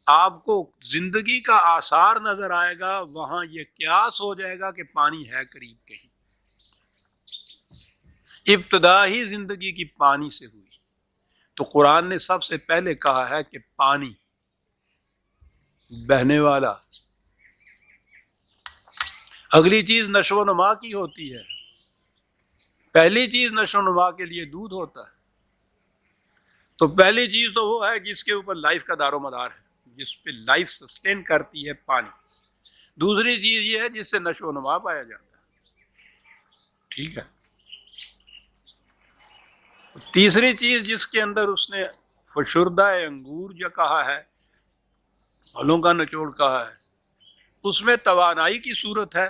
آپ کو زندگی کا آثار نظر آئے گا وہاں یہ قیاس ہو جائے گا کہ پانی ہے قریب کہیں۔ ابتدا ہی زندگی کی پانی سے ہوئی، تو قرآن نے سب سے پہلے کہا ہے کہ پانی بہنے والا۔ اگلی چیز نشو و نما کی ہوتی ہے، پہلی چیز نشو و نما کے لیے دودھ ہوتا ہے، تو پہلی چیز تو وہ ہے جس کے اوپر لائف کا دار و مدار ہے، جس پہ لائف سسٹین کرتی ہے، پانی۔ دوسری چیز یہ ہے جس سے نشو و نما پایا جاتا ہے، ٹھیک ہے۔ تیسری چیز جس کے اندر اس نے فشردہ انگور جو کہا ہے، پھلوں کا نچوڑ کہا ہے، اس میں توانائی کی صورت ہے،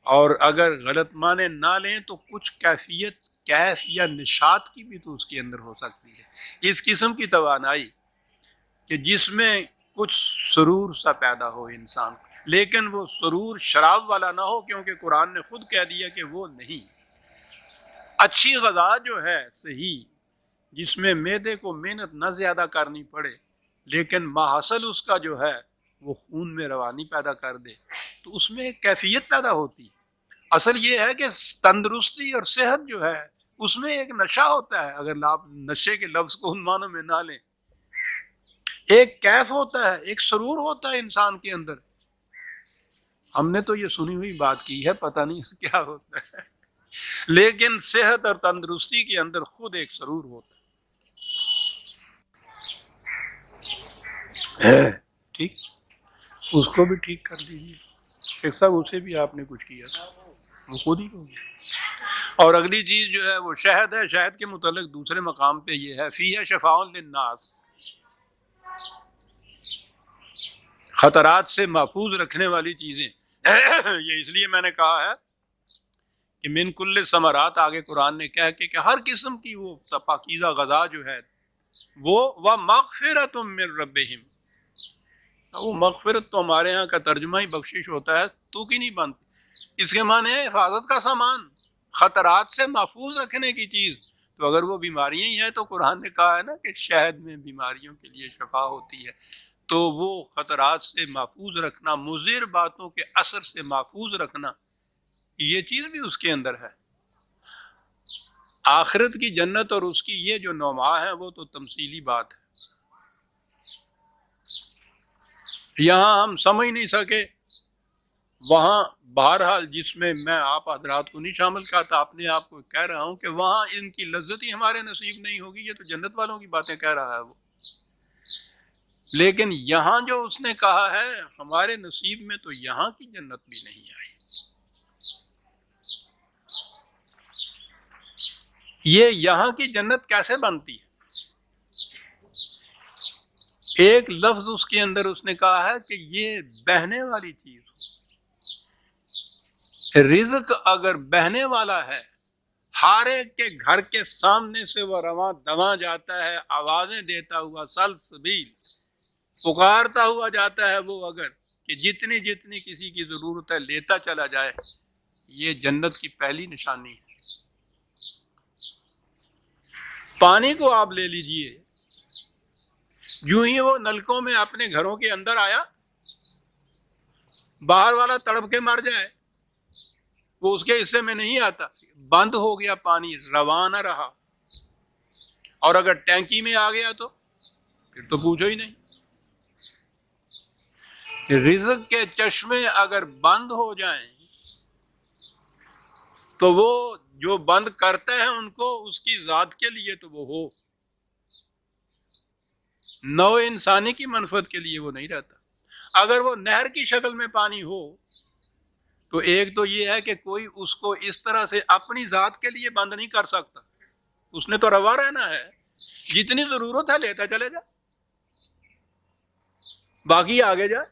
اور اگر غلط معنی نہ لیں تو کچھ کیف یا نشاط کی بھی تو اس کے اندر ہو سکتی ہے، اس قسم کی توانائی کہ جس میں کچھ سرور سا پیدا ہو انسان کو، لیکن وہ سرور شراب والا نہ ہو، کیونکہ قرآن نے خود کہہ دیا کہ وہ نہیں۔ اچھی غذا جو ہے صحیح جس میں معدے کو محنت نہ زیادہ کرنی پڑے لیکن ماحصل اس کا جو ہے وہ خون میں روانی پیدا کر دے، تو اس میں ایک کیفیت پیدا ہوتی ہے۔ اصل یہ ہے کہ تندرستی اور صحت جو ہے اس میں ایک نشہ ہوتا ہے، اگر آپ نشے کے لفظ کو ان معنوں میں نہ لیں، ایک کیف ہوتا ہے، ایک سرور ہوتا ہے انسان کے اندر۔ ہم نے تو یہ سنی ہوئی بات کی ہے، پتہ نہیں کیا ہوتا ہے، لیکن صحت اور تندرستی کے اندر خود ایک سرور ہوتا ہے۔ ٹھیک، اس کو بھی ٹھیک کر دیجیے شیخ صاحب، اسے بھی آپ نے کچھ کیا تھا، وہ خود ہی ہو گیا۔ اور اگلی چیز جو ہے وہ شہد ہے۔ شہد کے متعلق دوسرے مقام پہ یہ ہے فیہ شفاء للناس، خطرات سے محفوظ رکھنے والی چیزیں۔ یہ اس لیے میں نے کہا ہے کہ من کل ثمرات آگے قرآن نے کہا کہ ہر قسم کی وہ پاکیزہ غذا جو ہے وہ وَمَغْفِرَةٌ مِّن رَبِّهِمْ، وہ مغفرت تو ہمارے ہاں کا ترجمہ ہی بخشش ہوتا ہے، تو کی نہیں بنتی، اس کے معنی ہے حفاظت کا سامان، خطرات سے محفوظ رکھنے کی چیز۔ تو اگر وہ بیماریاں ہی ہیں تو قرآن نے کہا ہے نا کہ شہد میں بیماریوں کے لیے شفا ہوتی ہے، تو وہ خطرات سے محفوظ رکھنا، مضر باتوں کے اثر سے محفوظ رکھنا، یہ چیز بھی اس کے اندر ہے۔ آخرت کی جنت اور اس کی یہ جو نوما ہے وہ تو تمثیلی بات ہے، یہاں ہم سمجھ نہیں سکے، وہاں بہرحال جس میں میں آپ حضرات کو نہیں شامل کرتا، اپنے آپ کو کہہ رہا ہوں کہ وہاں ان کی لذت ہی ہمارے نصیب نہیں ہوگی، یہ تو جنت والوں کی باتیں کہہ رہا ہے وہ، لیکن یہاں جو اس نے کہا ہے ہمارے نصیب میں تو یہاں کی جنت بھی نہیں آئی۔ یہ یہاں کی جنت کیسے بنتی ہے؟ ایک لفظ اس کے اندر اس نے کہا ہے کہ یہ بہنے والی چیز ہو۔ رزق اگر بہنے والا ہے، ہر ایک کے گھر کے سامنے سے وہ رواں دواں جاتا ہے، آوازیں دیتا ہوا سلسبیل پکارتا ہوا جاتا ہے، وہ اگر کہ جتنی جتنی کسی کی ضرورت ہے لیتا چلا جائے، یہ جنت کی پہلی نشانی ہے۔ پانی کو آپ لے لیجئے، جو ہی وہ نلکوں میں اپنے گھروں کے اندر آیا، باہر والا تڑپ کے مر جائے، وہ اس کے حصے میں نہیں آتا، بند ہو گیا پانی، رواں نہ رہا۔ اور اگر ٹینکی میں آ گیا تو پھر تو پوچھو ہی نہیں۔ رزق کے چشمے اگر بند ہو جائیں تو وہ جو بند کرتے ہیں ان کو اس کی ذات کے لیے تو وہ ہو، نو انسانی کی منفعت کے لیے وہ نہیں رہتا۔ اگر وہ نہر کی شکل میں پانی ہو تو ایک تو یہ ہے کہ کوئی اس کو اس طرح سے اپنی ذات کے لیے بند نہیں کر سکتا، اس نے تو روا رہنا ہے، جتنی ضرورت ہے لیتا چلے جائے، باقی آگے جائے،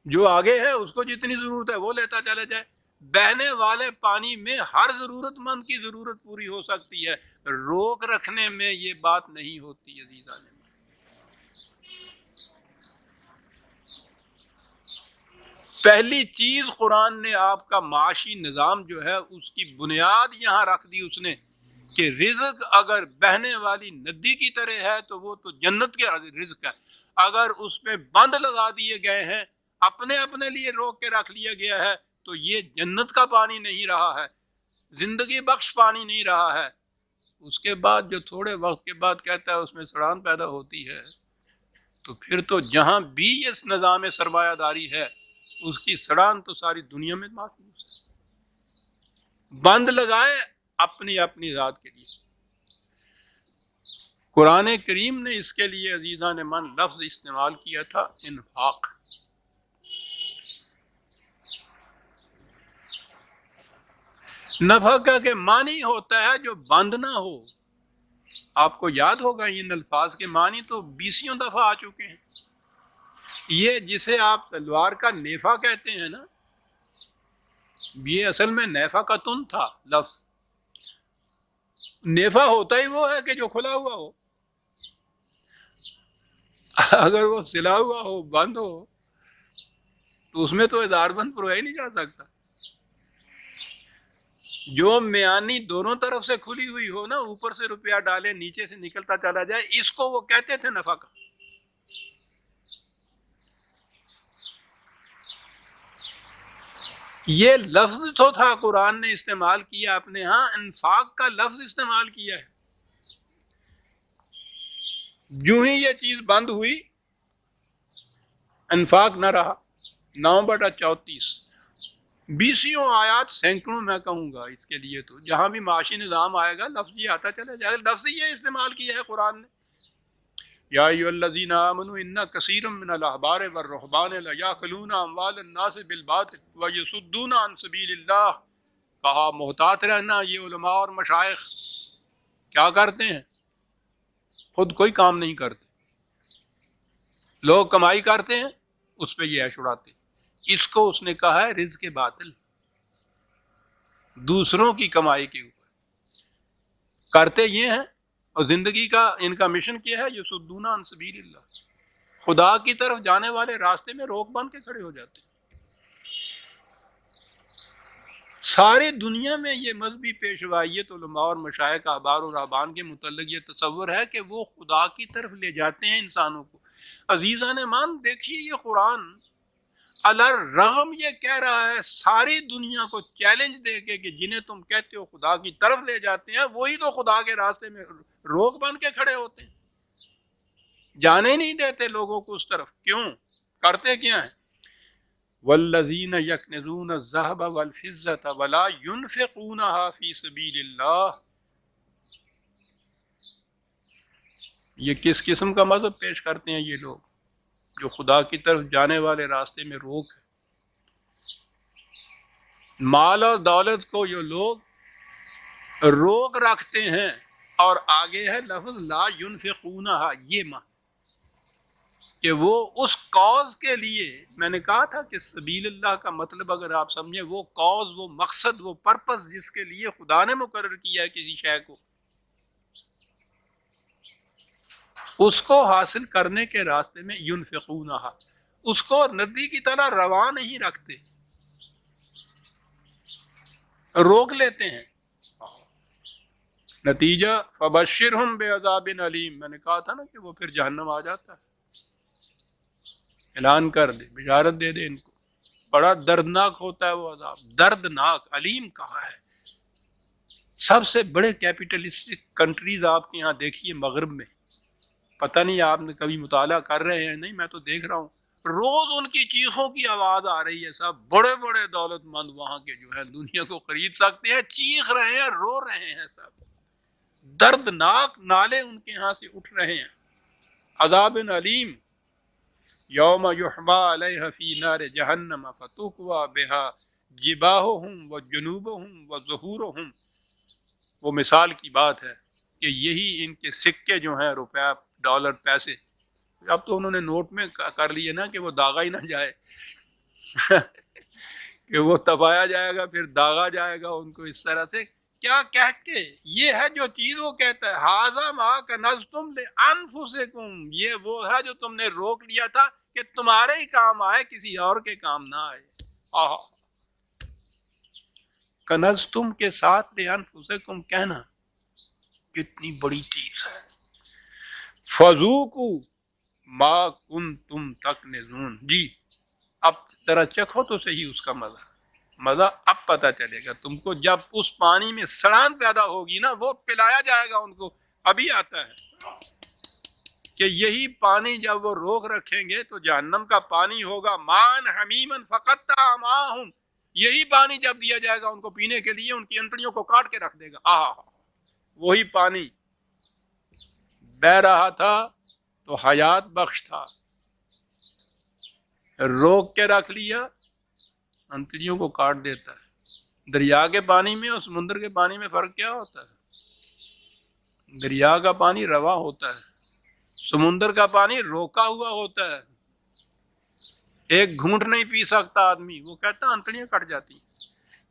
جو آگے ہے اس کو جتنی ضرورت ہے وہ لیتا چلے جائے۔ بہنے والے پانی میں ہر ضرورت مند کی ضرورت پوری ہو سکتی ہے، روک رکھنے میں یہ بات نہیں ہوتی عزیزان۔ پہلی چیز قرآن نے آپ کا معاشی نظام جو ہے اس کی بنیاد یہاں رکھ دی اس نے کہ رزق اگر بہنے والی ندی کی طرح ہے تو وہ تو جنت کے رزق ہے، اگر اس میں بند لگا دیے گئے ہیں، اپنے اپنے لیے روک کے رکھ لیا گیا ہے، تو یہ جنت کا پانی نہیں رہا ہے، زندگی بخش پانی نہیں رہا ہے۔ اس کے بعد جو تھوڑے وقت کے بعد کہتا ہے اس میں سڑان پیدا ہوتی ہے، تو پھر تو جہاں بھی اس نظام سرمایہ داری ہے اس کی سڑان تو ساری دنیا میں محفوظ ہے۔ بند لگائے اپنی اپنی ذات کے لیے۔ قرآن کریم نے اس کے لیے عزیزان من لفظ استعمال کیا تھا انفاق۔ نفقہ کے معنی ہوتا ہے جو بند نہ ہو۔ آپ کو یاد ہوگا ان الفاظ کے معنی تو 20 دفعہ آ چکے ہیں۔ یہ جسے آپ تلوار کا نیفا کہتے ہیں نا، یہ اصل میں نیفا کا تن تھا لفظ۔ نیفا ہوتا ہی وہ ہے کہ جو کھلا ہوا ہو، اگر وہ سلا ہوا ہو، بند ہو، تو اس میں تو ہزار بند پرویا ہی نہیں جا سکتا۔ جو میانی دونوں طرف سے کھلی ہوئی ہو نا، اوپر سے روپیہ ڈالے نیچے سے نکلتا چلا جائے، اس کو وہ کہتے تھے نفقہ۔ یہ لفظ تو تھا قرآن نے استعمال کیا اپنے ہاں، انفاق کا لفظ استعمال کیا ہے۔ جو ہی یہ چیز بند ہوئی، انفاق نہ رہا۔ 9/34 بیسیوں آیات، سینکڑوں میں کہوں گا اس کے لیے، تو جہاں بھی معاشی نظام آئے گا لفظ یہ آتا چلا جائے گا، لفظ یہ استعمال کیا ہے قرآن نے۔ یا ایھا الذین آمنوا ان کثیرا من الاحبار والرہبان لیاکلون اموال الناس بالباطل ویصدون عن سبیل اللہ۔ کہا محتاط رہنا، یہ علماء اور مشائخ کیا کرتے ہیں؟ خود کوئی کام نہیں کرتے، لوگ کمائی کرتے ہیں، اس پہ یہ عیش اڑاتے ہیں۔ اس کو اس نے کہا ہے رزق باطل، دوسروں کی کمائی کے اوپر کرتے یہ ہیں، اور زندگی کا ان کا مشن کیا ہے؟ یصدون عن سبیل اللہ، خدا کی طرف جانے والے راستے میں روک بن کے کھڑے ہو جاتے ہیں۔ ساری دنیا میں یہ مذہبی پیشوائیت علماء اور مشائخ احبار و رہبان کے متعلق یہ تصور ہے کہ وہ خدا کی طرف لے جاتے ہیں انسانوں کو۔ عزیزان مان، دیکھیے یہ قرآن الرغم یہ کہہ رہا ہے ساری دنیا کو چیلنج دے کے کہ جنہیں تم کہتے ہو خدا کی طرف لے جاتے ہیں، وہی تو خدا کے راستے میں روک بن کے کھڑے ہوتے ہیں، جانے نہیں دیتے لوگوں کو اس طرف۔ کیوں؟ کرتے کیا ہیں؟ والذین یکنزون الذھب والفضة ولا ينفقونها فی سبیل اللہ۔ یہ کس قسم کا مذہب پیش کرتے ہیں یہ لوگ؟ جو خدا کی طرف جانے والے راستے میں روک ہے۔ مال اور دولت کو یہ لوگ روک رکھتے ہیں، اور آگے ہے لفظ لا ينفقونها، یہ معنی کہ وہ اس کاز کے لیے، میں نے کہا تھا کہ سبیل اللہ کا مطلب اگر آپ سمجھیں، وہ کاز، وہ مقصد، وہ پرپس جس کے لیے خدا نے مقرر کیا ہے کسی شے کو، اس کو حاصل کرنے کے راستے میں ينفقونها، اس کو ندی کی طرح رواں نہیں رکھتے، روک لیتے ہیں۔ نتیجہ فبشرہم بعذاب علیم، میں نے کہا تھا نا کہ وہ پھر جہنم آ جاتا ہے، اعلان کر دے، بشارت دے دے ان کو، بڑا دردناک ہوتا ہے وہ عذاب، دردناک، علیم کہا ہے۔ سب سے بڑے کیپیٹلسٹک کنٹریز آپ کے یہاں دیکھیے مغرب میں، پتہ نہیں آپ نے کبھی مطالعہ کر رہے ہیں؟ نہیں، میں تو دیکھ رہا ہوں، روز ان کی چیخوں کی آواز آ رہی ہے، سب بڑے بڑے دولت مند وہاں کے جو ہیں دنیا کو خرید سکتے ہیں، چیخ رہے ہیں، رو رہے ہیں، سب دردناک نالے ان کے یہاں سے اٹھ رہے ہیں۔ عذاب علیم، یوم یحما علیہ فی نار جہنم فتکوی بہا جباہہم وجنوبہم وظہورہم۔ وہ مثال کی بات ہے کہ یہی ان کے سکے جو ہیں، روپیہ، ڈالر، پیسے، اب تو انہوں نے نوٹ میں کر لیے نا کہ وہ داغا ہی نہ جائے کہ وہ تپایا جائے گا پھر داغا جائے گا ان کو، اس طرح سے کیا کہہ کے، یہ ہے جو چیز وہ کہتا ہے ھذا ما کنزتم لانفسکم، یہ وہ ہے جو تم نے روک لیا تھا کہ تمہارے ہی کام آئے، کسی اور کے کام نہ آئے۔ آہا، کنزتم کے ساتھ لانفسکم کہنا کتنی بڑی چیز ہے۔ فذوقوا ما کنتم تکنزون، جی اب ذرا چکھو تو صحیح اس کا مزہ اب پتہ چلے گا تم کو، جب اس پانی میں سڑان پیدا ہوگی نا، وہ پلایا جائے گا ان کو۔ ابھی آتا ہے کہ یہی پانی جب وہ روک رکھیں گے تو جہنم کا پانی ہوگا مان حمیما فقطع امعاءہم، یہی پانی جب دیا جائے گا ان کو پینے کے لیے، ان کی انتڑیوں کو کاٹ کے رکھ دے گا۔ آہا، وہی پانی بہ رہا تھا تو حیات بخش تھا، روک کے رکھ لیا، انتڑیوں کو کاٹ دیتا ہے۔ دریا کے پانی میں اور سمندر کے پانی میں فرق کیا ہوتا ہے؟ دریا کا پانی رواں ہوتا ہے، سمندر کا پانی روکا ہوا ہوتا ہے، ایک گھونٹ نہیں پی سکتا آدمی، وہ کہتا ہے انتڑیاں کٹ جاتی ہیں۔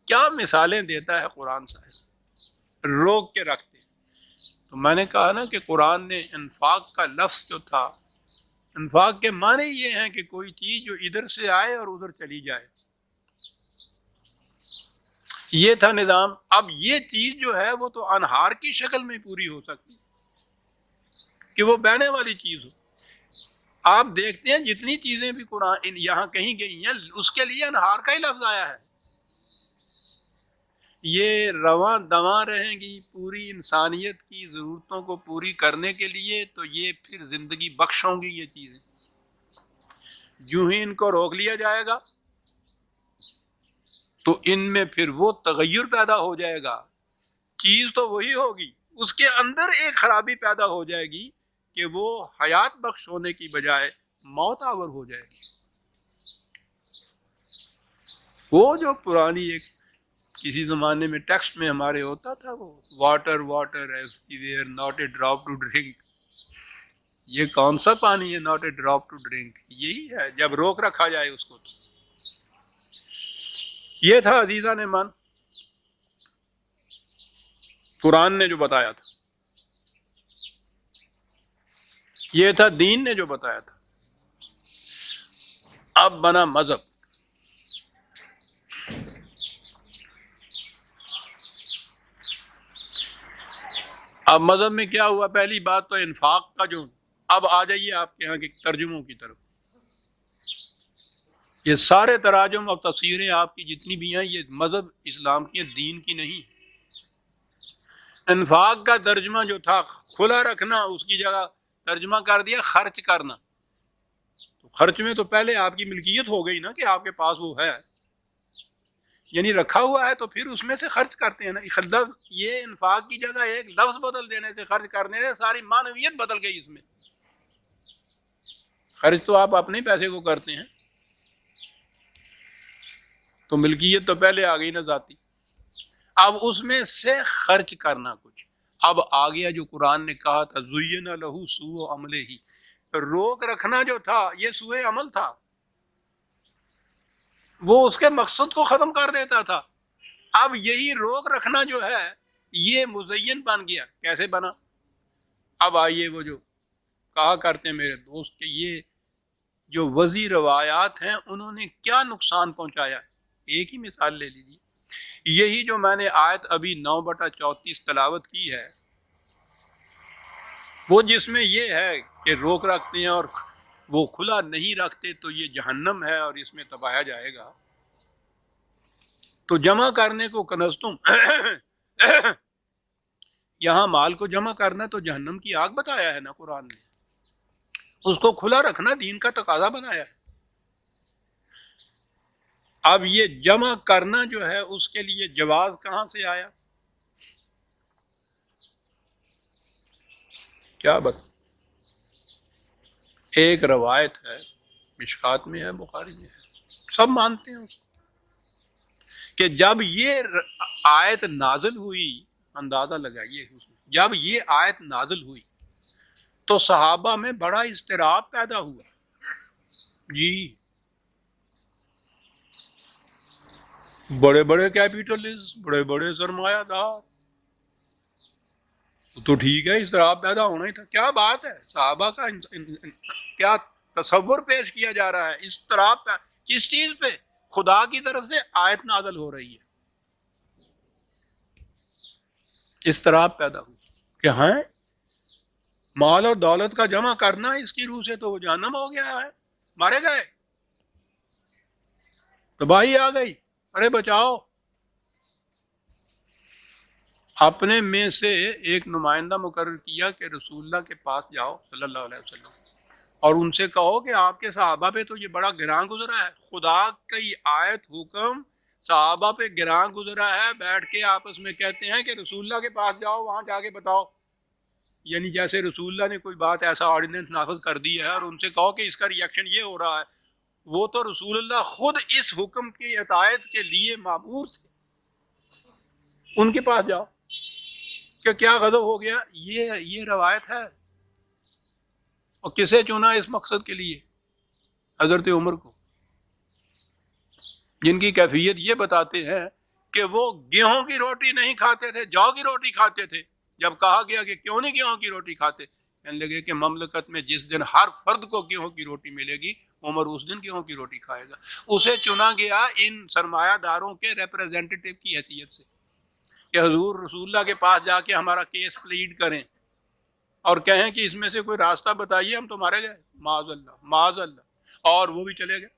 کیا مثالیں دیتا ہے قرآن صاحب، روک کے رکھتے ہیں۔ تو میں نے کہا نا کہ قرآن نے انفاق کا لفظ جو تھا، انفاق کے معنی یہ ہیں کہ کوئی چیز جو ادھر سے آئے اور ادھر چلی جائے۔ یہ تھا نظام. اب یہ چیز جو ہے وہ تو انہار کی شکل میں پوری ہو سکتی کہ وہ بہنے والی چیز ہو. آپ دیکھتے ہیں جتنی چیزیں بھی قرآن یہاں کہیں گئی ہیں اس کے لیے انہار کا ہی لفظ آیا ہے. یہ رواں دواں رہیں گی پوری انسانیت کی ضرورتوں کو پوری کرنے کے لیے, تو یہ پھر زندگی بخش ہوں گی یہ چیزیں. یوں ہی ان کو روک لیا جائے گا تو ان میں پھر وہ تغیر پیدا ہو جائے گا. چیز تو وہی ہوگی, اس کے اندر ایک خرابی پیدا ہو جائے گی کہ وہ حیات بخش ہونے کی بجائے موت آور ہو جائے گی. وہ جو پرانی ایک کسی زمانے میں ٹیکسٹ میں ہمارے ہوتا تھا, وہ water water everywhere not a drop to drink. یہ کون سا پانی ہے not a drop to drink? یہی ہے جب روک رکھا جائے اس کو. تو یہ تھا عزیزان ایمان قرآن نے جو بتایا تھا, یہ تھا دین نے جو بتایا تھا. اب بنا مذہب. اب مذہب میں کیا ہوا؟ پہلی بات تو انفاق کا جو. اب آ جائیے آپ کے یہاں کے ترجموں کی طرف. یہ سارے تراجم اور تفسیریں آپ کی جتنی بھی ہیں یہ مذہب اسلام کی ہیں, دین کی نہیں. انفاق کا ترجمہ جو تھا کھلا رکھنا, اس کی جگہ ترجمہ کر دیا خرچ کرنا. تو خرچ میں تو پہلے آپ کی ملکیت ہو گئی نا کہ آپ کے پاس وہ ہے, یعنی رکھا ہوا ہے, تو پھر اس میں سے خرچ کرتے ہیں نا. یہ انفاق کی جگہ ایک لفظ بدل دینے سے, خرچ کرنے سے ساری معنویت بدل گئی اس میں. خرچ تو آپ اپنے پیسے کو کرتے ہیں, تو ملکیت تو پہلے آ گئی نا ذاتی. اب اس میں سے خرچ کرنا کچھ. اب آ گیا جو قرآن نے کہا تھا زین لہ سوء عملہ ہی, روک رکھنا جو تھا یہ سوء عمل تھا, وہ اس کے مقصد کو ختم کر دیتا تھا. اب یہی روک رکھنا جو ہے یہ مزین بن گیا. کیسے بنا؟ اب آئیے وہ جو کہا کرتے ہیں میرے دوست کہ یہ جو وضعی روایات ہیں انہوں نے کیا نقصان پہنچایا. ایک ہی مثال لے لیجیے. یہی جو میں نے آیت ابھی 9/34 تلاوت کی ہے, وہ جس میں یہ ہے کہ روک رکھتے ہیں اور وہ کھلا نہیں رکھتے تو یہ جہنم ہے اور اس میں تباہا جائے گا. تو جمع کرنے کو کنزتم یہاں مال کو جمع کرنا تو جہنم کی آگ بتایا ہے نا قرآن نے. اس کو کھلا رکھنا دین کا تقاضا بنایا ہے. اب یہ جمع کرنا جو ہے اس کے لیے جواز کہاں سے آیا؟ کیا بتا. ایک روایت ہے, مشکات میں ہے, بخاری میں ہے, سب مانتے ہیں اس کو, کہ جب یہ آیت نازل ہوئی, اندازہ لگائیے, جب یہ آیت نازل ہوئی تو صحابہ میں بڑا اضطراب پیدا ہوا. جی, بڑے بڑے کیپیٹلسٹ, بڑے بڑے سرمایہ دار, تو ٹھیک ہے اضطراب پیدا ہونا ہی تھا. کیا بات ہے, صحابہ کا کیا تصور پیش کیا جا رہا ہے. اضطراب کس چیز پہ؟ خدا کی طرف سے آیت نازل ہو رہی ہے. اضطراب پیدا ہو کہ ہاں مال اور دولت کا جمع کرنا اس کی روح سے تو وہ جہنم ہو گیا ہے, مارے گئے, تباہی آ گئی, ارے بچاؤ. اپنے میں سے ایک نمائندہ مقرر کیا کہ رسول اللہ کے پاس جاؤ صلی اللہ علیہ وسلم, اور ان سے کہو کہ آپ کے صحابہ پہ تو یہ بڑا گراں گزرا ہے. خدا کی آیت حکم صحابہ پہ گراں گزرا ہے, بیٹھ کے آپس میں کہتے ہیں کہ رسول اللہ کے پاس جاؤ, وہاں جا کے بتاؤ. یعنی جیسے رسول اللہ نے کوئی بات ایسا آرڈیننس نافذ کر دی ہے اور ان سے کہو کہ اس کا ریئیکشن یہ ہو رہا ہے. وہ تو رسول اللہ خود اس حکم کی اطاعت کے لیے مامور تھے, ان کے پاس جاؤ کہ کیا غضب ہو گیا. یہ روایت ہے. اور کسے چنا اس مقصد کے لیے؟ حضرت عمر کو, جن کی کیفیت یہ بتاتے ہیں کہ وہ گیہوں کی روٹی نہیں کھاتے تھے, جو کی روٹی کھاتے تھے. جب کہا گیا کہ کیوں نہیں گیہوں کی روٹی کھاتے, کہنے لگے کہ مملکت میں جس دن ہر فرد کو گیہوں کی روٹی ملے گی عمر اس دن گیہوں کی روٹی کھائے گا. اسے چنا گیا ان سرمایہ داروں کے ریپرزینٹیٹیو کی حیثیت سے کہ حضور رسول اللہ کے پاس جا کے ہمارا کیس پلیڈ کریں اور کہیں کہ اس میں سے کوئی راستہ بتائیے, ہم تو مارے گئے, معاذ اللہ معاذ اللہ. اور وہ بھی چلے گئے.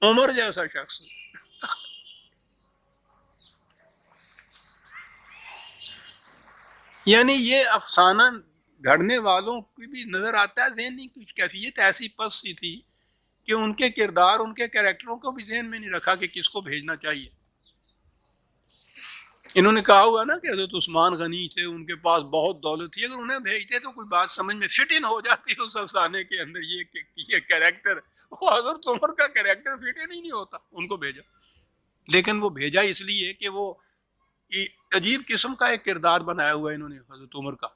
عمر جیسا شخص. یعنی یہ افسانہ گھڑنے والوں کی بھی نظر آتا ہے ذہنی کچھ کیفیت ایسی پس سی تھی کہ ان کے کردار, ان کے کریکٹروں کو بھی ذہن میں نہیں رکھا کہ کس کو بھیجنا چاہیے. انہوں نے کہا ہوا نا کہ حضرت عثمان غنی تھے, ان کے پاس بہت دولت تھی, اگر انہیں بھیجتے تو کوئی بات سمجھ میں فٹ ان ہو جاتی اس افسانے کے اندر. یہ کریکٹر, وہ حضرت عمر کا کریکٹر فٹ ان ہی نہیں ہوتا, ان کو بھیجا. لیکن وہ بھیجا اس لیے کہ وہ عجیب قسم کا ایک کردار بنایا ہوا ہے انہوں نے حضرت عمر کا,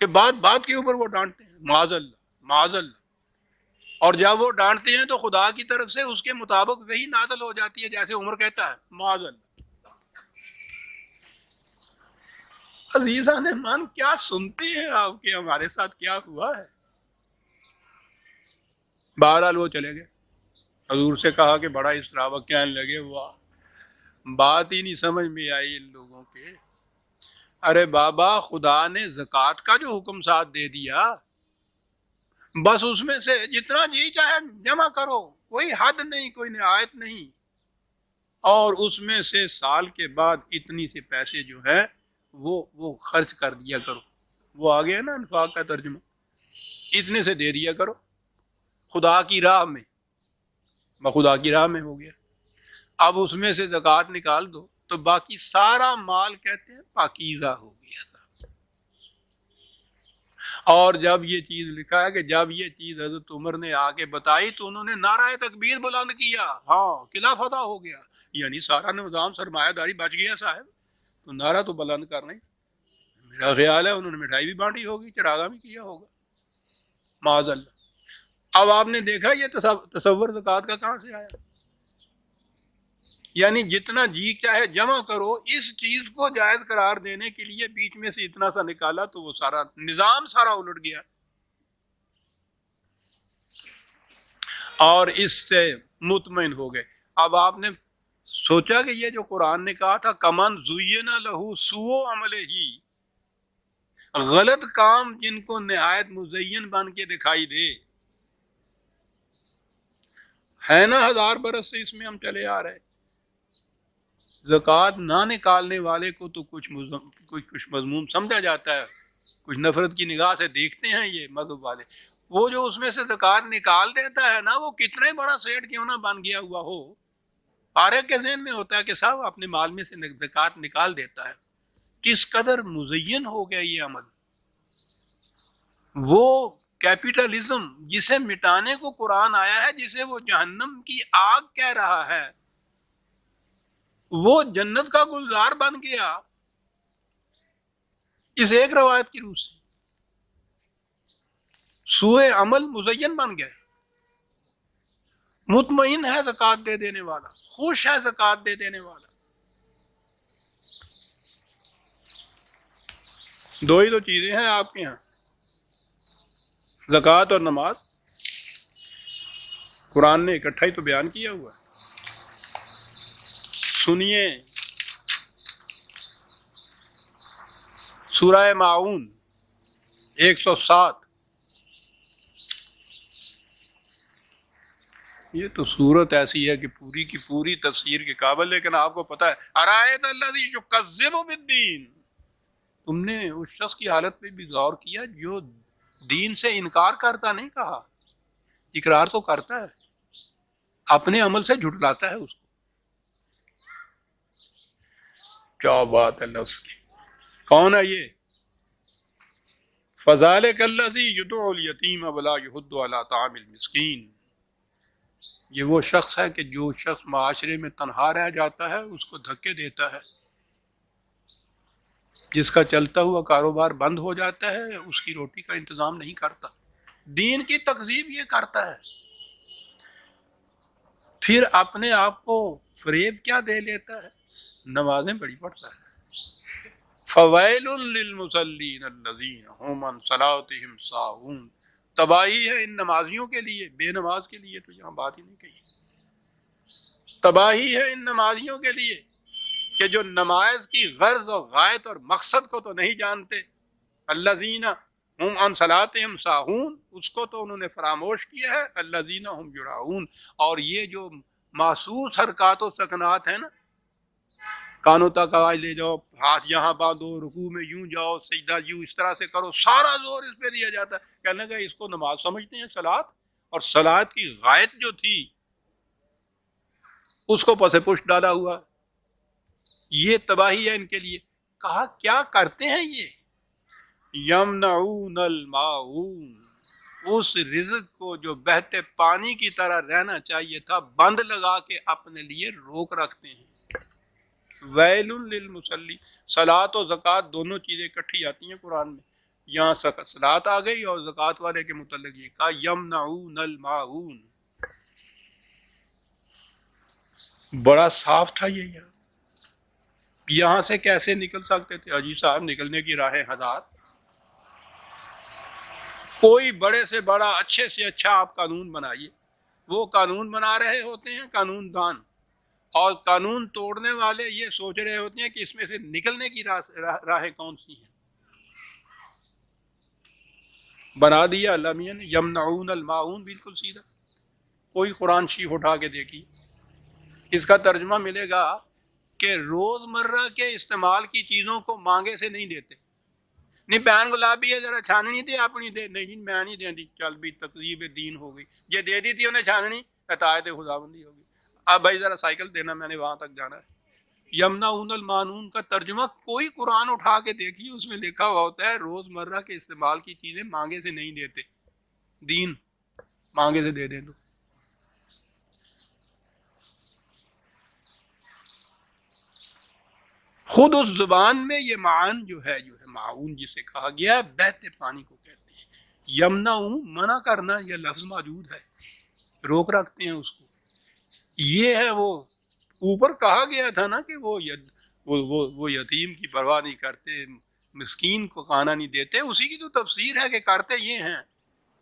کہ بات کے اوپر وہ ڈانٹتے ہیں, معاذ اللہ معاذ اللہ. اور جب وہ ڈانٹتے ہیں تو خدا کی طرف سے اس کے مطابق وہی نازل ہو جاتی ہے جیسے عمر کہتا ہے, معاذ اللہ. عزیزان احمان, کیا سنتے ہیں آپ کے ہمارے ساتھ کیا ہوا ہے. بہرحال وہ چلے گئے. حضور سے کہا کہ بڑا استراوا, کہنے لگے واہ, بات ہی نہیں سمجھ میں آئی ان لوگوں کے. ارے بابا, خدا نے زکوٰۃ کا جو حکم ساتھ دے دیا, بس اس میں سے جتنا جی چاہے جمع کرو, کوئی حد نہیں, کوئی نہایت نہیں. اور اس میں سے سال کے بعد اتنی سے پیسے جو ہیں وہ خرچ کر دیا کرو. وہ آ گیا نا انفاق کا ترجمہ, اتنے سے دے دیا کرو خدا کی راہ میں. خدا کی راہ میں ہو گیا. اب اس میں سے زکوٰۃ نکال دو تو باقی سارا مال کہتے ہیں پاکیزہ ہو گیا تھا. اور جب یہ چیز لکھا ہے کہ جب یہ چیز حضرت عمر نے آ کے بتائی تو انہوں نے نعرہ تکبیر بلند کیا, ہاں قلعہ فتح ہو گیا. یعنی سارا نظام سرمایہ داری بچ گیا صاحب, تو نعرہ تو بلند کر رہے ہیں. میرا خیال ہے انہوں نے مٹھائی بھی بانٹی ہوگی, چراغاں بھی کیا ہوگا, معاذ اللہ. اب آپ نے دیکھا یہ تصور زکوٰۃ کا کہاں سے آیا. یعنی جتنا جی چاہے جمع کرو, اس چیز کو جائز قرار دینے کے لیے بیچ میں سے اتنا سا نکالا تو وہ سارا نظام سارا الٹ گیا. اور اس سے مطمئن ہو گئے. اب آپ نے سوچا کہ یہ جو قرآن نے کہا تھا کمن زین لہو سوء عملہ ہی, غلط کام جن کو نہایت مزین بن کے دکھائی دے, ہے نا 1000 برس سے اس میں ہم چلے آ رہے. زکوٰۃ نہ نکالنے والے کو تو کچھ مذموم سمجھا جاتا ہے, کچھ نفرت کی نگاہ سے دیکھتے ہیں یہ مذہب والے. وہ جو اس میں سے زکوٰۃ نکال دیتا ہے نا, وہ کتنے بڑا سیٹ کیوں نہ بن گیا ہوا ہو, فارغ کے ذہن میں ہوتا ہے کہ صاحب اپنے مال میں سے زکوٰۃ نکال دیتا ہے. کس قدر مزین ہو گیا یہ عمل. وہ کیپیٹلزم جسے مٹانے کو قرآن آیا ہے, جسے وہ جہنم کی آگ کہہ رہا ہے, وہ جنت کا گلزار بن گیا اس ایک روایت کی روح سے. سوء عمل مزین بن گئے. مطمئن ہے زکوٰۃ دے دینے والا, خوش ہے زکوٰۃ دے دینے والا. دو ہی تو چیزیں ہیں آپ کے یہاں, زکوٰۃ اور نماز. قرآن نے اکٹھا ہی تو بیان کیا ہوا ہے. سنیے سورہ ماعون 107. یہ تو صورت ایسی ہے کہ پوری کی پوری تفسیر کے قابل. لیکن آپ کو پتا ہے, ارائیت الذی یکذب بالدین, تم نے اس شخص کی حالت پہ بھی غور کیا جو دین سے انکار کرتا نہیں کہا, اقرار تو کرتا ہے, اپنے عمل سے جھٹلاتا ہے اس کو. کیا بات ہے لفظ کی. کون ہے یہ؟ فذلک الذی یدعو الیتیم ولا یحض علی طعام المسکین. یہ وہ شخص ہے کہ جو شخص معاشرے میں تنہا رہ جاتا ہے اس کو دھکے دیتا ہے, جس کا چلتا ہوا کاروبار بند ہو جاتا ہے اس کی روٹی کا انتظام نہیں کرتا. دین کی تکذیب یہ کرتا ہے. پھر اپنے آپ کو فریب کیا دے لیتا ہے, نمازیں بڑی پڑھتا ہے. فویل للمصلین الذین هم عن صلاتهم ساہون تباہی ہے ان نمازیوں کے لیے، بے نماز کے لیے تو یہاں بات ہی نہیں کہی۔ تباہی ہے ان نمازیوں کے لیے کہ جو نماز کی غرض اور غایت اور مقصد کو تو نہیں جانتے۔ الذین ہم عن صلاتہم ساہون، اس کو تو انہوں نے فراموش کیا ہے۔ الذین ہم یراؤون، اور یہ جو محسوس حرکات و سکنات ہیں نا، کانوں تک آواز لے جاؤ، ہاتھ یہاں باندھو، رکوع میں یوں جاؤ، سجدہ یوں اس طرح سے کرو، سارا زور اس پہ دیا جاتا ہے۔ کہنے لگا اس کو نماز سمجھتے ہیں، صلاۃ، اور صلاۃ کی غایت جو تھی اس کو پس پشت ڈالا ہوا۔ یہ تباہی ہے ان کے لیے۔ کہا کیا کرتے ہیں یہ؟ یمنعون الماعون، اس رزق کو جو بہتے پانی کی طرح رہنا چاہیے تھا بند لگا کے اپنے لیے روک رکھتے ہیں۔ ویل للمصلی، صلاۃ و زکوٰۃ دونوں چیزیں اکٹھی آتی ہیں قرآن میں، یہاں صلاۃ آ گئی اور زکوٰۃ والے کے متعلق یہ کہا یمنعون الماعون۔ بڑا صاف تھا یہ، یہاں سے کیسے نکل سکتے تھے؟ حاجی صاحب نکلنے کی راہیں ہزار، کوئی بڑے سے بڑا اچھے سے اچھا آپ قانون بنائیے، وہ قانون بنا رہے ہوتے ہیں قانون دان، اور قانون توڑنے والے یہ سوچ رہے ہوتے ہیں کہ اس میں سے نکلنے کی راہیں کون سی ہیں۔ بنا دیا اللہ میاں نے یمنعون الماعون، بالکل سیدھا۔ کوئی قرآن شریف اٹھا کے دیکھیے، اس کا ترجمہ ملے گا کہ روز مرہ کے استعمال کی چیزوں کو مانگے سے نہیں دیتے۔ نہیں پین گلابی ہے، ذرا چھاننی تھی اپنی دے، نہیں میں نہیں دیں دی، چل بھی تقریب دین ہو گئی، یہ دے دی تھی انہیں چھاننی، اطاعت خداوندی ہوگی۔ اب بھائی ذرا سائیکل دینا، میں نے وہاں تک جانا ہے۔ یمنعون الماعون کا ترجمہ کوئی قرآن اٹھا کے دیکھیے، اس میں لکھا ہوا ہوتا ہے روز مرہ کے استعمال کی چیزیں مانگے سے نہیں دیتے، دین مانگے سے دے دیں تو۔ خود اس زبان میں یہ معان جو ہے معاون جسے کہا گیا ہے، بہتے پانی کو کہتے ہیں۔ یمنعون منع کرنا، یہ لفظ موجود ہے، روک رکھتے ہیں اس کو۔ یہ ہے وہ اوپر کہا گیا تھا نا کہ وہ یتیم کی پرواہ نہیں کرتے، مسکین کو کھانا نہیں دیتے، اسی کی تو تفسیر ہے کہ کرتے یہ ہیں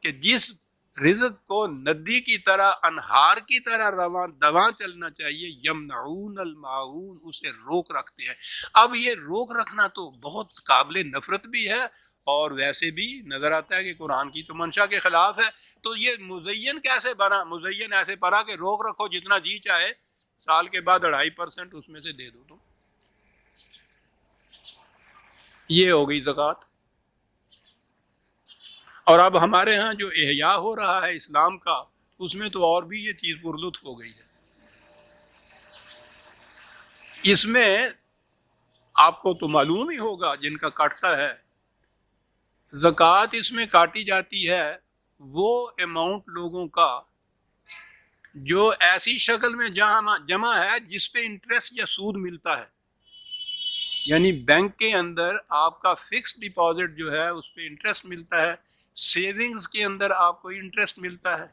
کہ جس رزق کو ندی کی طرح، انہار کی طرح رواں دواں چلنا چاہیے، یمنعون الماعون، اسے روک رکھتے ہیں۔ اب یہ روک رکھنا تو بہت قابل نفرت بھی ہے، اور ویسے بھی نظر آتا ہے کہ قرآن کی تو منشا کے خلاف ہے۔ تو یہ مزین کیسے بنا؟ مزین ایسے پڑا کہ روک رکھو جتنا جی چاہے، سال کے بعد 2.5% اس میں سے دے دو تو یہ ہو گئی زکوٰۃ۔ اور اب ہمارے ہاں جو احیاء ہو رہا ہے اسلام کا، اس میں تو اور بھی یہ چیز پرلطف ہو گئی ہے۔ اس میں آپ کو تو معلوم ہی ہوگا جن کا کٹتا ہے، زکوٰۃ اس میں کاٹی جاتی ہے وہ اماؤنٹ لوگوں کا جو ایسی شکل میں جمع ہے جس پہ انٹرسٹ یا سود ملتا ہے، یعنی بینک کے اندر آپ کا فکس ڈپازٹ جو ہے اس پہ انٹرسٹ ملتا ہے، سیونگز کے اندر آپ کو انٹرسٹ ملتا ہے،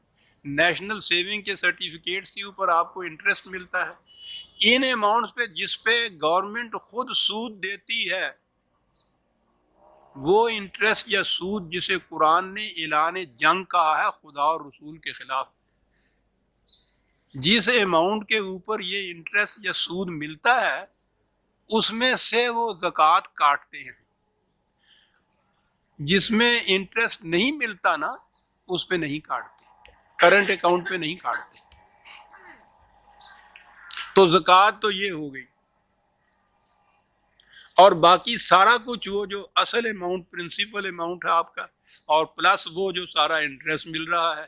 نیشنل سیونگ کے سرٹیفکیٹس کے اوپر آپ کو انٹرسٹ ملتا ہے۔ ان اماؤنٹس پہ جس پہ گورنمنٹ خود سود دیتی ہے، وہ انٹرسٹ یا سود جسے قرآن نے اعلان جنگ کہا ہے خدا اور رسول کے خلاف، جس اماؤنٹ کے اوپر یہ انٹرسٹ یا سود ملتا ہے اس میں سے وہ زکوٰۃ کاٹتے ہیں۔ جس میں انٹرسٹ نہیں ملتا نا اس پہ نہیں کاٹتے، کرنٹ اکاؤنٹ پہ نہیں کاٹتے۔ تو زکوٰۃ تو یہ ہو گئی، اور باقی سارا کچھ وہ جو اصل اماؤنٹ، پرنسپل اماؤنٹ ہے آپ کا، اور پلس وہ جو سارا انٹرسٹ مل رہا ہے،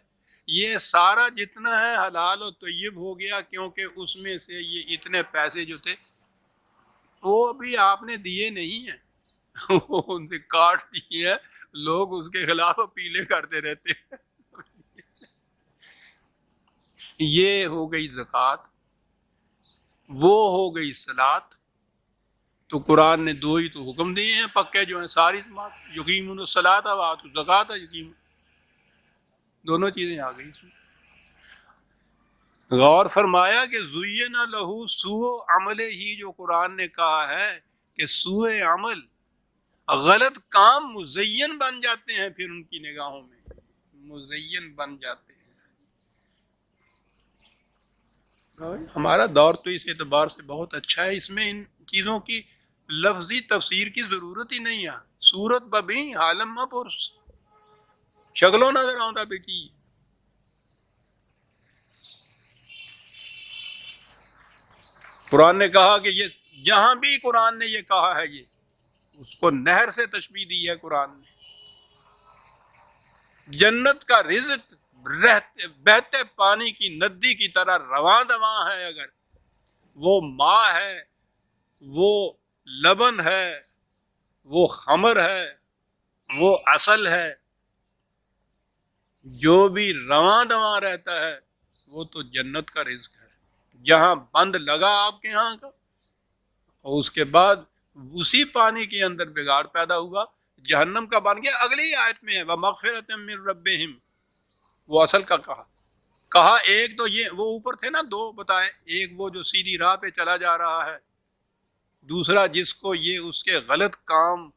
یہ سارا جتنا ہے حلال و طیب ہو گیا، کیونکہ اس میں سے یہ اتنے پیسے جو تھے وہ بھی آپ نے دیے نہیں ہیں، وہ ان سے کاٹ دیے ہیں، لوگ اس کے خلاف اپیلیں کرتے رہتے ہیں۔ یہ ہو گئی زکوٰۃ، وہ ہو گئی صلاۃ۔ تو قرآن نے دو ہی تو حکم دیے ہیں پکے جو ہیں ساری جماعت، یقیمون الصلاۃ و آتوا الزکوٰۃ، یقیم دونوں چیزیں آ گئی۔ غور فرمایا کہ زین لہو سوء عمل ہی، جو قرآن نے کہا ہے کہ سوء عمل، غلط کام مزین بن جاتے ہیں پھر ان کی نگاہوں میں، مزین بن جاتے ہیں۔ ہمارا دور تو اس اعتبار سے بہت اچھا ہے، اس میں ان چیزوں کی لفظی تفسیر کی ضرورت ہی نہیں ہے۔ صورت ببی عالم پرس شکلوں نظر آؤں بیٹی۔ قرآن نے کہا کہ یہ جہاں بھی قرآن نے یہ کہا ہے، یہ اس کو نہر سے تشبیہ دی ہے قرآن نے۔ جنت کا رزق بہتے پانی کی ندی کی طرح رواں دواں ہے، اگر وہ ماء ہے، وہ لبن ہے، وہ خمر ہے، وہ عسل ہے، جو بھی رواں دواں رہتا ہے وہ تو جنت کا رزق ہے۔ جہاں بند لگا آپ کے ہاں کا، اور اس کے بعد اسی پانی کے اندر بگاڑ پیدا ہوا، جہنم کا بن گیا۔ اگلی آیت میں ہے وَمَغْفِرَةً مِّن رَبِّهِمْ، وہ اصل کا کہا ایک تو یہ وہ اوپر تھے نا، دو بتائے، ایک وہ جو سیدھی راہ پہ چلا جا رہا ہے، دوسرا جس کو یہ اس کے غلط کام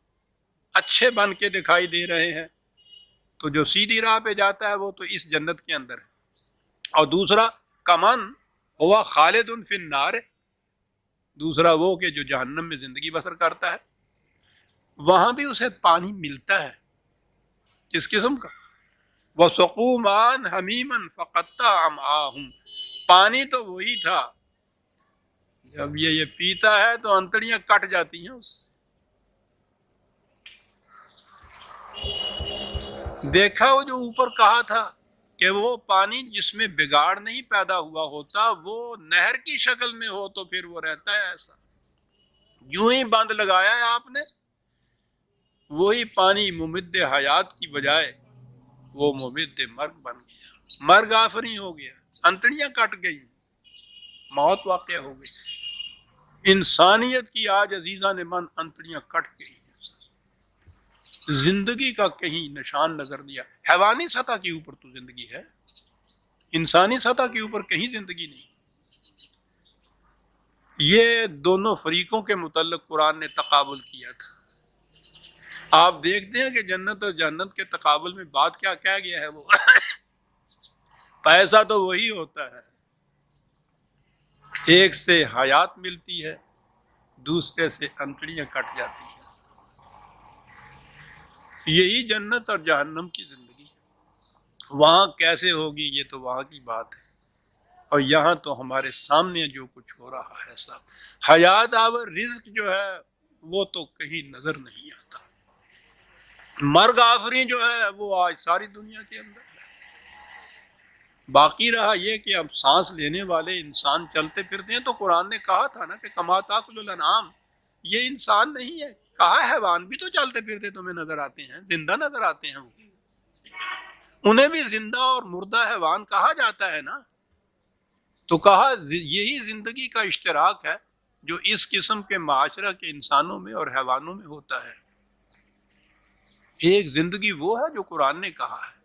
اچھے بن کے دکھائی دے رہے ہیں، تو جو سیدھی راہ پہ جاتا ہے وہ تو اس جنت کے اندر ہے، اور دوسرا کمن ہوا خالد فی النار، دوسرا وہ کہ جو جہنم میں زندگی بسر کرتا ہے، وہاں بھی اسے پانی ملتا ہے، کس قسم کا؟ وَسُقُوا مَاءً حَمِيمًا فَقَطَّعَ أَمْعَاءَهُمْ، پانی تو وہی تھا، جب یہ پیتا ہے تو انتڑیاں کٹ جاتی ہیں اس سے۔ دیکھا وہ جو اوپر کہا تھا کہ وہ پانی جس میں بگاڑ نہیں پیدا ہوا ہوتا، وہ نہر کی شکل میں ہو تو پھر وہ رہتا ہے ایسا۔ یوں ہی بند لگایا ہے آپ نے، وہی پانی ممد حیات کی بجائے وہ ممد مرگ بن گیا، مرگ آفری ہو گیا، انتڑیاں کٹ گئی، موت واقع ہو گئی۔ انسانیت کی آج عزیزان من انتڑیاں کٹ گئی، زندگی کا کہیں نشان نظر دیا۔ حیوانی سطح کے اوپر تو زندگی ہے، انسانی سطح کے اوپر کہیں زندگی نہیں۔ یہ دونوں فریقوں کے متعلق قرآن نے تقابل کیا تھا۔ آپ دیکھتے ہیں کہ جنت اور جہنم کے تقابل میں بات کیا کہا گیا ہے، وہ پیسہ تو وہی ہوتا ہے، ایک سے حیات ملتی ہے، دوسرے سے انتڑیاں کٹ جاتی ہیں۔ یہی جنت اور جہنم کی زندگی، وہاں کیسے ہوگی یہ تو وہاں کی بات ہے، اور یہاں تو ہمارے سامنے جو کچھ ہو رہا ہے صاحب، حیات آور رزق جو ہے وہ تو کہیں نظر نہیں آتا۔ مرگ آفری جو ہے وہ آج ساری دنیا کے اندر ہے۔ باقی رہا یہ کہ اب سانس لینے والے انسان چلتے پھرتے ہیں، تو قرآن نے کہا تھا نا کہ کما تاکل الانعام، یہ انسان نہیں ہے، کہا حیوان بھی تو چلتے پھرتے تمہیں نظر آتے ہیں، زندہ نظر آتے ہیں، وہ انہیں بھی زندہ اور مردہ حیوان کہا جاتا ہے نا۔ تو کہا یہی زندگی کا اشتراک ہے جو اس قسم کے معاشرہ کے انسانوں میں اور حیوانوں میں ہوتا ہے۔ ایک زندگی وہ ہے جو قرآن نے کہا ہے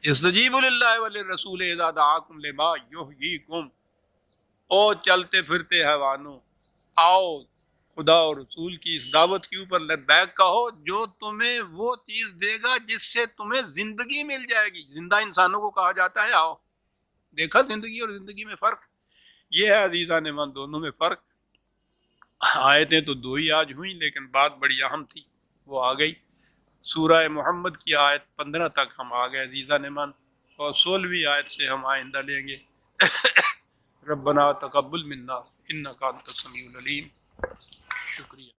استجیبوا للہ وللرسول اذا دعاکم لما یحییکم، او چلتے پھرتے حیوانوں، آؤ خدا اور رسول کی اس دعوت کے اوپر لبیک کہو جو تمہیں وہ چیز دے گا جس سے تمہیں زندگی مل جائے گی۔ زندہ انسانوں کو کہا جاتا ہے آؤ۔ دیکھا زندگی اور زندگی میں فرق، یہ ہے عزیزان من دونوں میں فرق۔ آیتیں تو دو ہی آج ہوئیں، لیکن بات بڑی اہم تھی، وہ آ گئی۔ سورہ محمد کی آیت 15 تک ہم آ گئے عزیزان من، اور 16ویں آیت سے ہم آئندہ لیں گے۔ ربنا تقبل منا انک انت السمیع العلیم۔ شکریہ۔